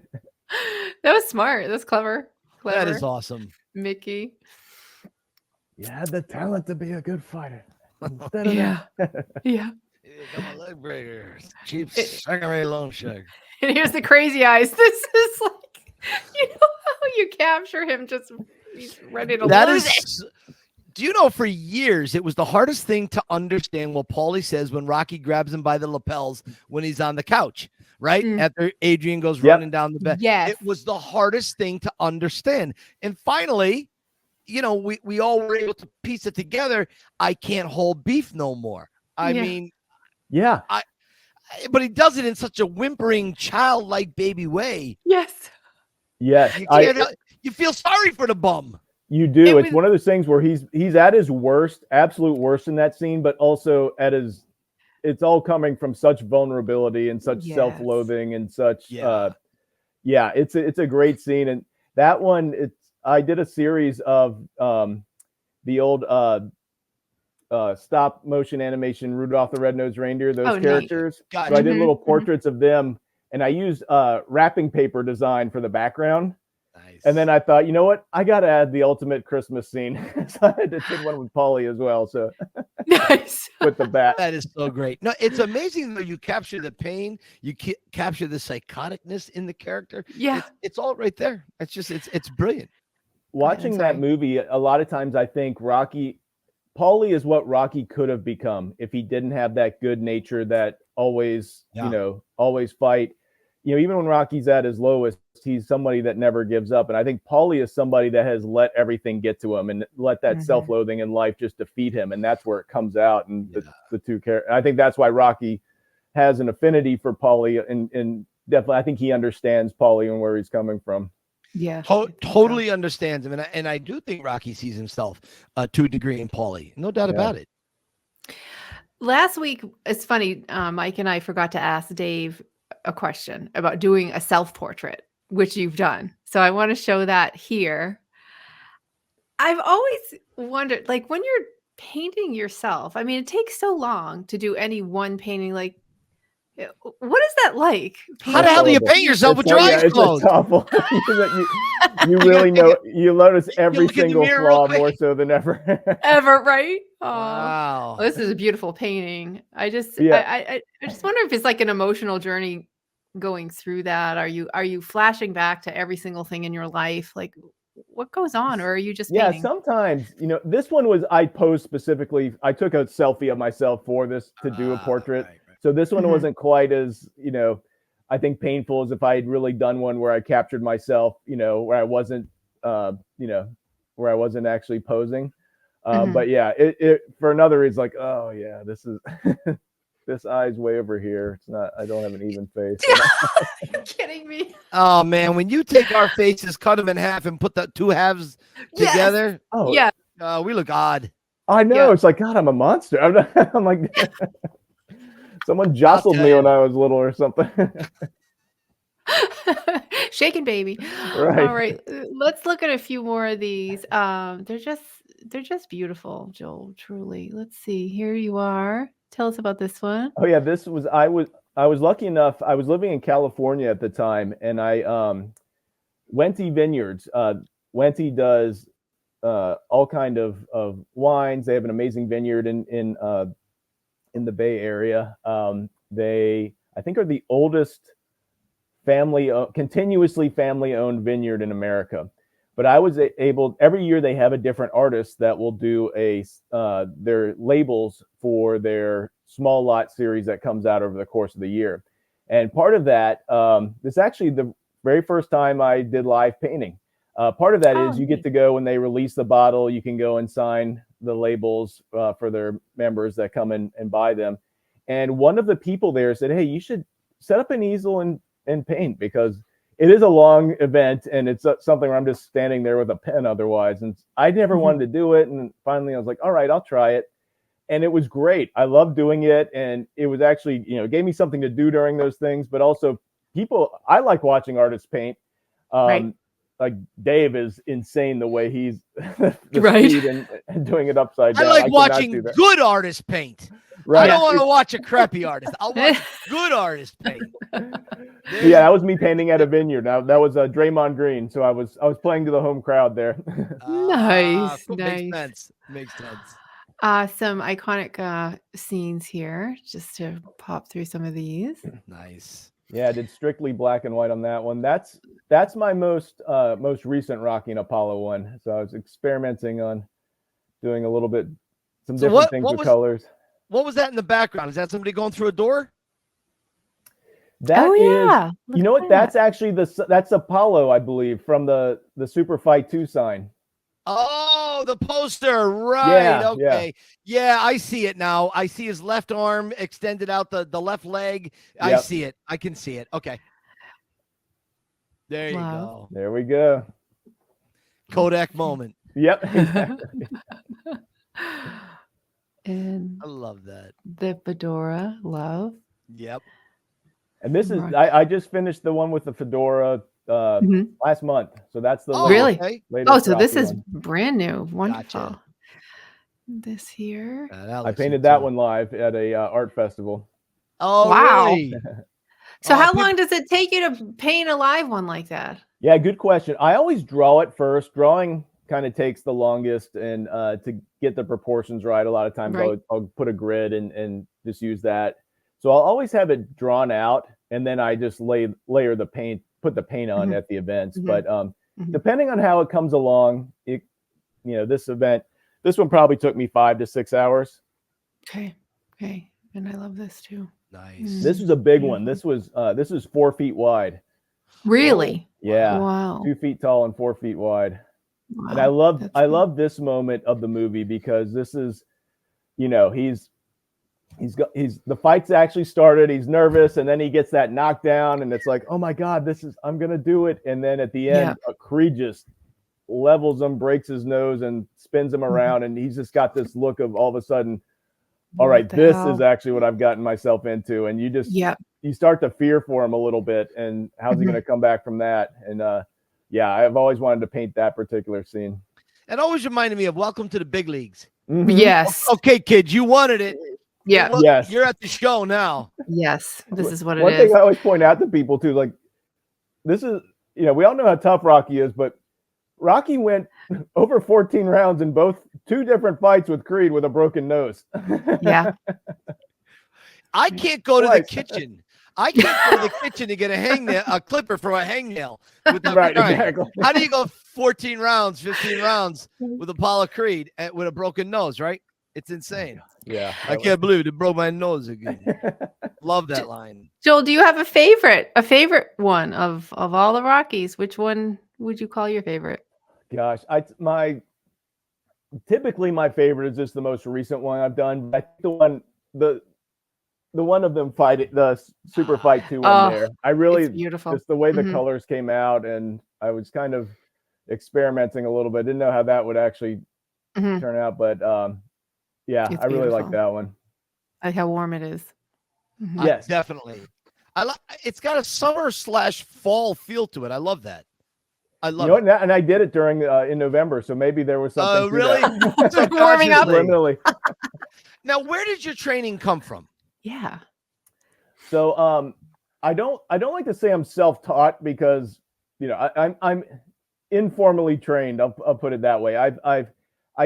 Speaker 1: was smart. That's clever.
Speaker 2: That is awesome.
Speaker 1: Mickey.
Speaker 3: You had the talent to be a good fighter.
Speaker 1: Yeah.
Speaker 2: You got my leg breaker. Cheap secondary loan check.
Speaker 1: And here's the crazy eyes. This is like, you know how you capture him just he's ready to lose it.
Speaker 2: Do you know, for years, it was the hardest thing to understand what Paulie says when Rocky grabs him by the lapels when he's on the couch, right? After Adrian goes running down the bed.
Speaker 1: Yes.
Speaker 2: It was the hardest thing to understand. And finally, you know, we all were able to piece it together. I can't hold beef no more. I mean, but he does it in such a whimpering, childlike baby way.
Speaker 1: Yes.
Speaker 3: Yes.
Speaker 2: You feel sorry for the bum.
Speaker 3: You do. It's one of those things where he's at his worst, absolute worst in that scene, but also it's all coming from such vulnerability and such self-loathing and such, it's a great scene. And that one, I did a series of the old stop motion animation, Rudolph the Red-Nosed Reindeer, those characters.
Speaker 2: Gotcha.
Speaker 3: So I did little portraits of them, and I used wrapping paper design for the background.
Speaker 2: Nice.
Speaker 3: And then I thought, you know what? I got to add the ultimate Christmas scene. So I had to take one with Paulie as well. So
Speaker 1: nice.
Speaker 3: With the bat.
Speaker 2: That is so great. No, it's amazing though. You capture the pain, you capture the psychoticness in the character.
Speaker 1: Yeah.
Speaker 2: It's all right there. It's just, it's brilliant.
Speaker 3: Watching that movie, a lot of times I think Paulie is what Rocky could have become if he didn't have that good nature that always, always fight. You know, even when Rocky's at his lowest, he's somebody that never gives up. And I think Paulie is somebody that has let everything get to him and let that self-loathing in life just defeat him. And that's where it comes out. And the two characters, I think that's why Rocky has an affinity for Paulie. And definitely, I think he understands Paulie and where he's coming from.
Speaker 1: Yeah.
Speaker 2: Totally understands him. And I do think Rocky sees himself to a degree in Paulie. No doubt about it.
Speaker 1: Last week, it's funny, Mike and I forgot to ask Dave a question about doing a self-portrait, which you've done. So I want to show that here. I've always wondered, like, when you're painting yourself, I mean, it takes so long to do any one painting. Like, what is that like?
Speaker 2: How the hell do you paint yourself with your eyes closed?
Speaker 3: You really know, you notice every single flaw more so than ever.
Speaker 1: Ever, right? Oh,
Speaker 2: wow.
Speaker 1: Well, this is a beautiful painting. I just wonder if it's like an emotional journey going through that. Are you flashing back to every single thing in your life? Like, what goes on, or are you just painting?
Speaker 3: Sometimes, this one was, I posed specifically, I took a selfie of myself for this to do a portrait. Right. So this one wasn't quite as, I think painful as if I had really done one where I captured myself, where I wasn't, where I wasn't actually posing. But yeah, it for another reason, like, oh yeah, this is this eye's way over here. It's not, I don't have an even face.
Speaker 1: You're kidding me.
Speaker 2: Oh man, when you take our faces, cut them in half and put the two halves together.
Speaker 3: Oh
Speaker 1: yeah.
Speaker 2: We look odd.
Speaker 3: I know. It's like, God, I'm a monster. I'm like, someone jostled me when I was little or something.
Speaker 1: Shaken baby.
Speaker 3: Right.
Speaker 1: All right. Let's look at a few more of these. They're just beautiful, Joel, truly. Let's see. Here you are. Tell us about this one.
Speaker 3: Oh yeah, this was, I was lucky enough. I was living in California at the time, and I Wente Vineyards. Wente does all kind of wines. They have an amazing vineyard in the Bay Area. They, I think, are the oldest continuously family-owned vineyard in America. But I was able, every year they have a different artist that will do their labels for their small lot series that comes out over the course of the year. And part of that, this is actually the very first time I did live painting. Part of that is you get to go when they release the bottle, you can go and sign the labels for their members that come in and buy them. And one of the people there said, hey, you should set up an easel and paint, because it is a long event and it's something where I'm just standing there with a pen otherwise. And I never wanted to do it. And finally I was like, all right, I'll try it. And it was great. I loved doing it. And it was actually, gave me something to do during those things, but also I like watching artists paint.
Speaker 1: Right.
Speaker 3: Like Dave is insane the way he's
Speaker 1: right.
Speaker 3: speed and doing it upside down.
Speaker 2: I like watching good artists paint. Right. I don't want to watch a crappy artist. I'll watch good artists paint.
Speaker 3: Yeah, that was me painting at a vineyard. Now that was Draymond Green, so I was playing to the home crowd there.
Speaker 1: Nice,
Speaker 2: cool.
Speaker 1: nice.
Speaker 2: Makes sense.
Speaker 1: Some iconic scenes here, just to pop through some of these.
Speaker 2: Nice.
Speaker 3: Yeah, I did strictly black and white on that one. That's my most recent Rocky and Apollo one. So I was experimenting on doing a little bit some different things with colors.
Speaker 2: What was that in the background? Is that somebody going through a door?
Speaker 3: That is, you know what? That's actually that's Apollo, I believe, from the Super Fight 2 sign.
Speaker 2: Oh, the poster, right? Yeah, okay, yeah, I see it now. I see his left arm extended out the left leg. Yep. I see it. I can see it. Okay, there you go.
Speaker 3: There we go.
Speaker 2: Kodak moment.
Speaker 3: Yep. Exactly.
Speaker 1: And
Speaker 2: I love that.
Speaker 1: The fedora, love.
Speaker 2: Yep.
Speaker 3: And this is I just finished the one with the fedora last month, so that's the
Speaker 1: latest so this is
Speaker 3: one.
Speaker 1: Brand new. Wonderful.
Speaker 2: Gotcha.
Speaker 1: This here,
Speaker 3: I painted that one live at a art festival.
Speaker 2: Oh wow. Really?
Speaker 1: So how long does it take you to paint a live one like that?
Speaker 3: Yeah, good question. I always draw it first. Drawing kind of takes the longest, and to get the proportions right, a lot of times I'll put a grid and just use that. So I'll always have it drawn out, and then I just layer the paint, put the paint on at the events. But depending on how it comes along, this one probably took me 5 to 6 hours.
Speaker 1: Okay. And I love this too.
Speaker 2: Nice.
Speaker 3: This was a big one. This is 4 feet wide.
Speaker 1: Really?
Speaker 3: Yeah.
Speaker 1: Wow.
Speaker 3: 2 feet tall and 4 feet wide.
Speaker 1: Wow.
Speaker 3: And I love this moment of the movie, because this is, the fight's actually started. He's nervous, and then he gets that knockdown, and it's like, oh my God, I'm gonna do it. And then at the end, Creed just levels him, breaks his nose, and spins him around, and he's just got this look of all of a sudden, all right, this is actually what I've gotten myself into. And you just you start to fear for him a little bit, and how's he gonna come back from that? And I've always wanted to paint that particular scene.
Speaker 2: It always reminded me of Welcome to the Big Leagues.
Speaker 1: Yes.
Speaker 2: Okay, kids, you wanted it.
Speaker 1: Yeah.
Speaker 2: Look, yes. You're at the show now.
Speaker 1: Yes. This is what it is.
Speaker 3: One thing I always point out to people too, like, this is, we all know how tough Rocky is, but Rocky went over 14 rounds in two different fights with Creed with a broken nose.
Speaker 1: Yeah.
Speaker 2: I can't go to the kitchen. I can't go to the kitchen to get a clipper for a hangnail. Exactly. How do you go 14 rounds, 15 rounds with Apollo Creed with a broken nose, right? It's insane.
Speaker 3: Yeah.
Speaker 2: I can't believe it broke my nose again. Love that line.
Speaker 1: Joel, do you have a favorite one of all the Rockies? Which one would you call your favorite?
Speaker 3: Gosh, typically my favorite is just the most recent one I've done. I think the one of them fighting the Super Fight 2 one there. I really
Speaker 1: beautiful.
Speaker 3: Just the way the colors came out, and I was kind of experimenting a little bit. Didn't know how that would actually turn out, but I really like that one.
Speaker 1: I like how warm it is.
Speaker 3: Yes,
Speaker 2: definitely. It's got a summer/fall feel to it. I love that. I love it.
Speaker 3: And I did it during in November, so maybe there was something.
Speaker 2: Oh, really?
Speaker 1: Like warming up.
Speaker 2: Now, where did your training come from?
Speaker 1: Yeah.
Speaker 3: So I don't like to say I'm self-taught, because I'm informally trained. I'll put it that way. I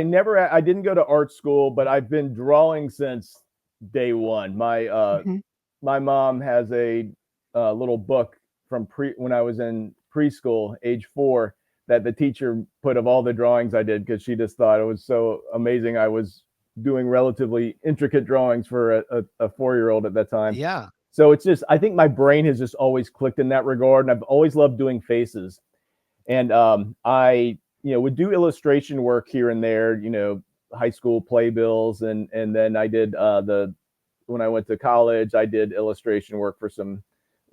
Speaker 3: didn't go to art school, but I've been drawing since day one. My mom has a little book from when I was in preschool, age 4, that the teacher put of all the drawings I did, because she just thought it was so amazing. I was doing relatively intricate drawings for a 4-year-old at that time.
Speaker 2: Yeah.
Speaker 3: So it's just, I think my brain has just always clicked in that regard, and I've always loved doing faces. And I, would do illustration work here and there, high school playbills, and then I did when I went to college, I did illustration work for some,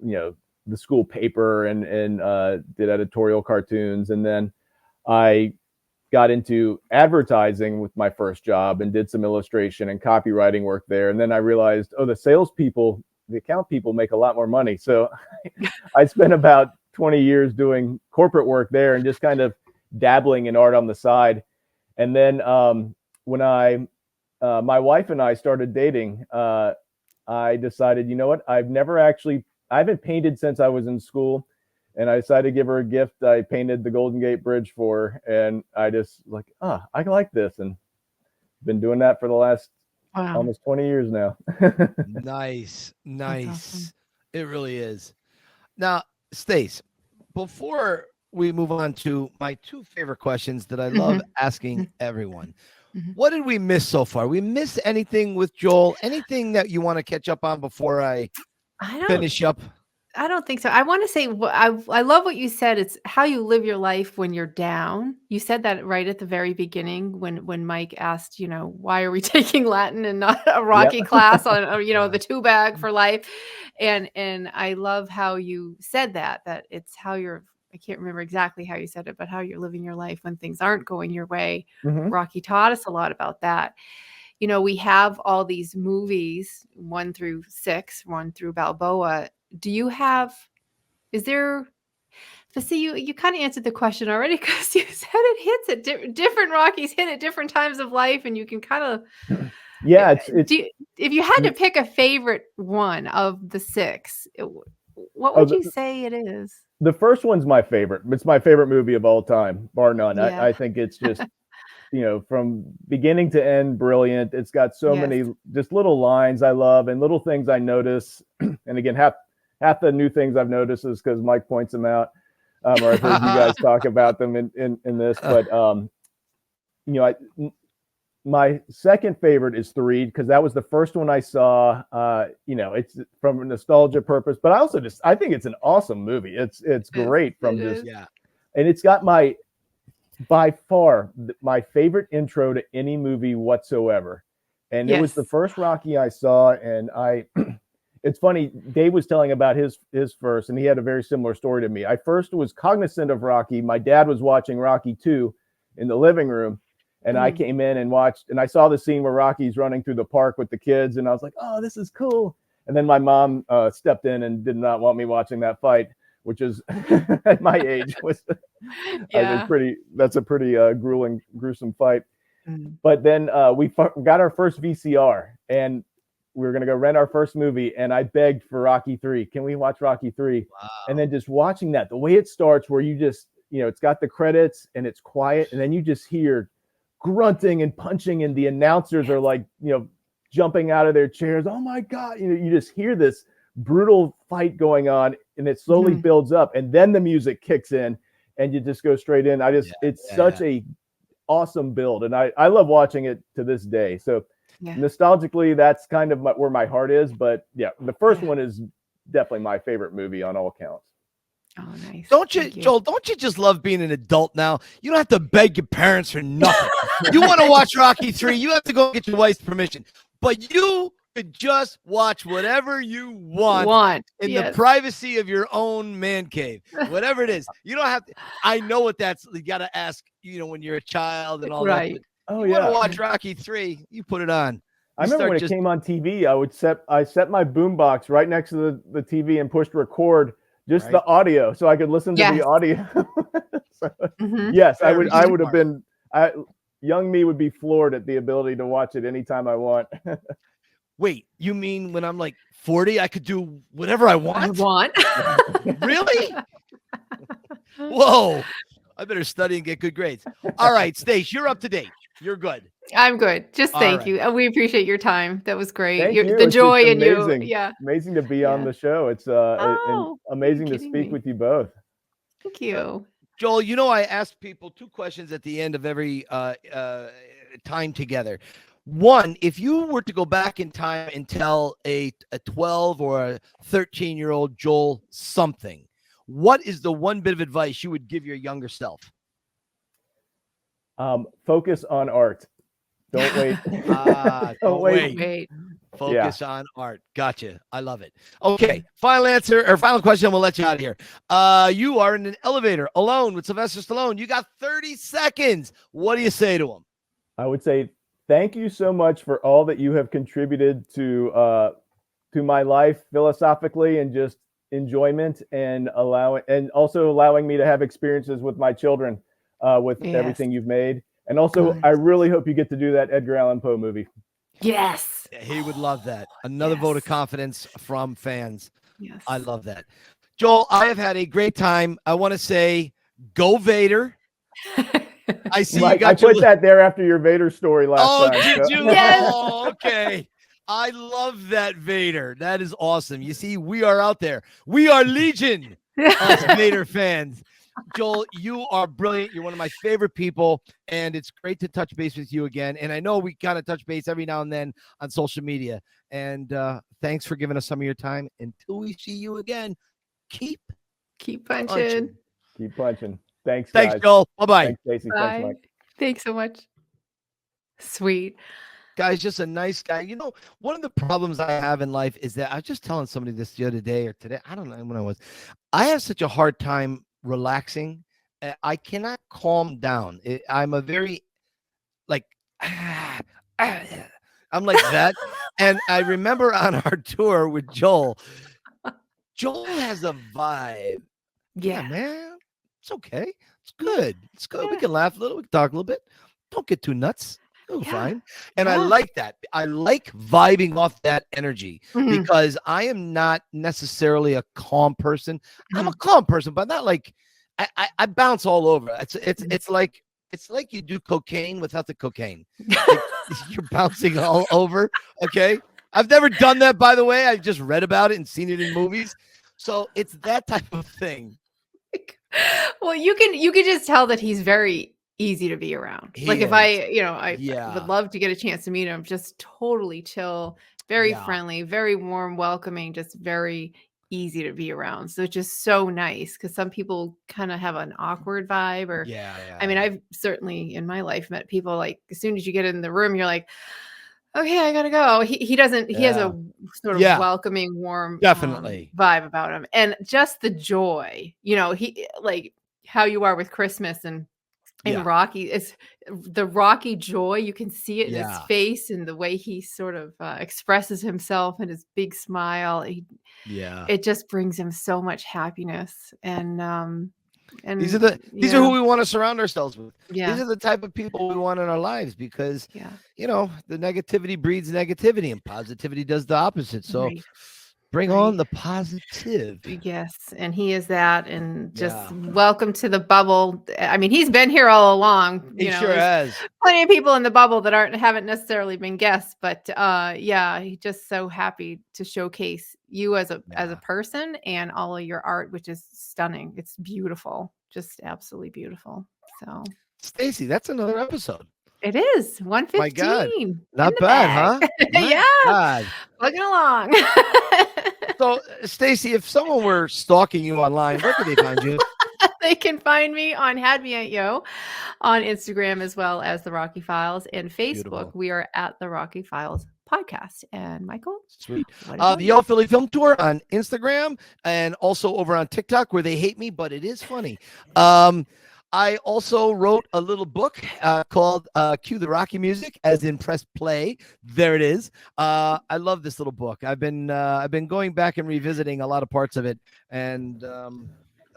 Speaker 3: the school paper, and did editorial cartoons. And then I got into advertising with my first job and did some illustration and copywriting work there. And then I realized, the salespeople, the account people make a lot more money. So I spent about 20 years doing corporate work there and just kind of dabbling in art on the side. And then when my wife and I started dating, I decided, you know what, I haven't painted since I was in school. And I decided to give her a gift. I painted the Golden Gate Bridge for her, and I just I like this, and been doing that for the last almost 20 years now.
Speaker 2: Nice.
Speaker 1: Awesome.
Speaker 2: It really is. Now, Stace, before we move on to my 2 favorite questions that I love asking everyone, what did we miss so far? We miss anything with Joel? Anything that you want to catch up on before I finish up?
Speaker 1: I don't think so. I want to say, I love what you said. It's how you live your life when you're down. You said that right at the very beginning when Mike asked, why are we taking Latin and not a Rocky class on, the 2-bag for life. And I love how you said that it's how I can't remember exactly how you said it, but how you're living your life when things aren't going your way. Rocky taught us a lot about that. We have all these movies, 1 through 6, 1 through Balboa. You kind of answered the question already, because you said it hits at different Rockies hit at different times of life, and you can kind of if you had to pick a favorite one of the 6, what would you say it is?
Speaker 3: The first one's my favorite. It's my favorite movie of all time, bar none. I think it's just from beginning to end, brilliant. It's got so many just little lines I love and little things I notice. And again, half the new things I've noticed is because Mike points them out, or I've heard you guys talk about them in this. But my second favorite is 3, because that was the first one I saw. It's from a nostalgia purpose, but I think it's an awesome movie. It's great and it's got by far my favorite intro to any movie whatsoever. And it was the first Rocky I saw, and it's funny, Dave was telling about his first, and he had a very similar story to me. I first was cognizant of Rocky. My dad was watching Rocky 2 in the living room, and I came in and watched, and I saw the scene where Rocky's running through the park with the kids, and I was like, oh, this is cool. And then my mom stepped in and did not want me watching that fight, which is at my age that's a pretty gruesome fight. But then we got our first VCR, and we were going to go rent our first movie, and I begged for Rocky 3. Can we watch Rocky 3? Wow. And then just watching that, the way it starts, where you just, it's got the credits and it's quiet, and then you just hear grunting and punching, and the announcers are like, jumping out of their chairs. Oh my God. You just hear this brutal fight going on, and it slowly builds up, and then the music kicks in and you just go straight in. It's such a awesome build, and I love watching it to this day. So nostalgically, that's kind of where my heart is. But the first one is definitely my favorite movie on all counts.
Speaker 1: Oh, nice.
Speaker 2: Joel, don't you just love being an adult now? You don't have to beg your parents for nothing. You want to watch Rocky 3, you have to go get your wife's permission. But you could just watch whatever you want in the privacy of your own man cave, whatever it is. You don't have to. I know what that's. You got to ask, when you're a child and all that. But you want to watch Rocky 3, you put it on.
Speaker 3: I remember when it came on TV, I set my boombox right next to the TV and pushed record, just the audio, so I could listen to the audio. Yes, I would have been. Young me would be floored at the ability to watch it anytime I want.
Speaker 2: Wait, you mean when I'm like 40, I could do whatever I want? Really? Whoa. I better study and get good grades. All right, Stace, you're up to date. You're good.
Speaker 1: I'm good. Just thank you. We appreciate your time. That was great.
Speaker 3: Thank you.
Speaker 1: The joy in
Speaker 3: amazing.
Speaker 1: you. Yeah.
Speaker 3: Amazing to be on the show. It's amazing to speak with you both.
Speaker 1: Thank you.
Speaker 2: Joel, you know, I ask people 2 questions at the end of every time together. One, if you were to go back in time and tell a 12 or a 13-year-old Joel something, what is the one bit of advice you would give your younger self?
Speaker 3: Focus on art. Don't wait.
Speaker 2: Don't wait. Focus on art. Gotcha. I love it. Okay. Final answer or final question. We'll let you out of here. You are in an elevator alone with Sylvester Stallone. You got 30 seconds. What do you say to him?
Speaker 3: I would say thank you so much for all that you have contributed to my life philosophically and just enjoyment, and also allowing me to have experiences with my children with everything you've made. And also, I really hope you get to do that Edgar Allan Poe movie.
Speaker 1: Yes.
Speaker 2: He would love that. Another vote of confidence from fans.
Speaker 1: Yes.
Speaker 2: I love that. Joel, I have had a great time. I want to say, go Vader. I see
Speaker 3: Mike,
Speaker 2: you got
Speaker 3: I put that there after your Vader story last time.
Speaker 2: Did you?
Speaker 1: Yes.
Speaker 2: Oh, okay. I love that Vader. That is awesome. You see, we are out there. We are Legion, us Vader fans. Joel, you are brilliant. You're one of my favorite people, and it's great to touch base with you again. And I know we kind of touch base every now and then on social media. And thanks for giving us some of your time. Until we see you again, keep
Speaker 1: punching.
Speaker 3: Keep punching. Thanks, guys.
Speaker 2: Thanks, Joel. Bye-bye.
Speaker 3: Thanks, Stacey.
Speaker 1: Bye.
Speaker 3: Thanks, Mike.
Speaker 1: Thanks so much. Sweet.
Speaker 2: Guy's just a nice guy. You know, one of the problems I have in life is that I was just telling somebody this the other day or today. I don't know when I was. I have such a hard time relaxing. I cannot calm down. I'm a very I'm like that. And I remember on our tour with Joel has a vibe. Yeah, man. It's okay. It's good. It's good. We can laugh a little. We can talk a little bit. Don't get too nuts. Oh, fine. And I like that. I like vibing off that energy because I am not necessarily a calm person. I'm a calm person, but not like I bounce all over. It's like you do cocaine without the cocaine. Like, you're bouncing all over. Okay. I've never done that, by the way. I've just read about it and seen it in movies. So it's that type of thing.
Speaker 1: Well, you can just tell that he's very easy to be around. If I would love to get a chance to meet him, just totally chill, very friendly, very warm, welcoming, just very easy to be around. So it's just so nice because some people kind of have an awkward vibe or I mean, I've certainly in my life met people like as soon as you get in the room, you're like, okay, I gotta go. He doesn't, he has a sort of welcoming, warm vibe about him. And just the joy, he like how you are with Christmas and Rocky, it's the Rocky joy. You can see it in his face and the way he sort of expresses himself and his big smile. It just brings him so much happiness. And these are who we want to surround ourselves with. These are the type of people we want in our lives because, the negativity breeds negativity and positivity does the opposite. So bring on the positive. Yes. And he is that. And just welcome to the bubble. I mean, he's been here all along. He sure has. Plenty of people in the bubble that haven't necessarily been guests, but he's just so happy to showcase you as a person and all of your art, which is stunning. It's beautiful. Just absolutely beautiful. So Stacey, that's another episode. It is 115. My God. Not bad, huh? Yeah. Plugging along. So, Stacey, if someone were stalking you online, where could they find you? They can find me on Had Me at Yo on Instagram as well as The Rocky Files and Facebook. Beautiful. We are at The Rocky Files Podcast. And Michael? Sweet. The Yo Philly Film Tour on Instagram and also over on TikTok where they hate me, but it is funny. I also wrote a little book called Cue the Rocky Music, as in press play. There it is. I love this little book. I've been going back and revisiting a lot of parts of it, and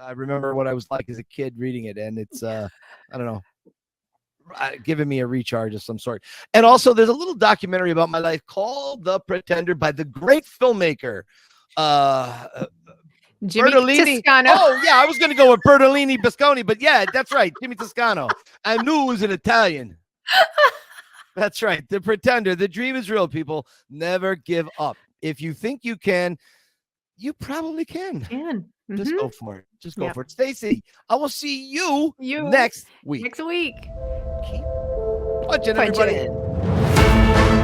Speaker 1: I remember what I was like as a kid reading it, and it's I don't know, giving me a recharge of some sort. And also, there's a little documentary about my life called The Pretender by the great filmmaker Jimmy Toscano. Oh, yeah, I was going to go with Bertolini Bisconi, but yeah, that's right, Jimmy Toscano. I knew it was an Italian. That's right, The Pretender. The dream is real, people. Never give up. If you think you can,
Speaker 2: you probably can. Just
Speaker 1: Mhm.
Speaker 2: go for it. Just go
Speaker 1: Yep.
Speaker 2: for it. Stacy, I will see you next week.
Speaker 1: Next week.
Speaker 2: Keep punching,
Speaker 1: Punch
Speaker 2: everybody.
Speaker 1: it.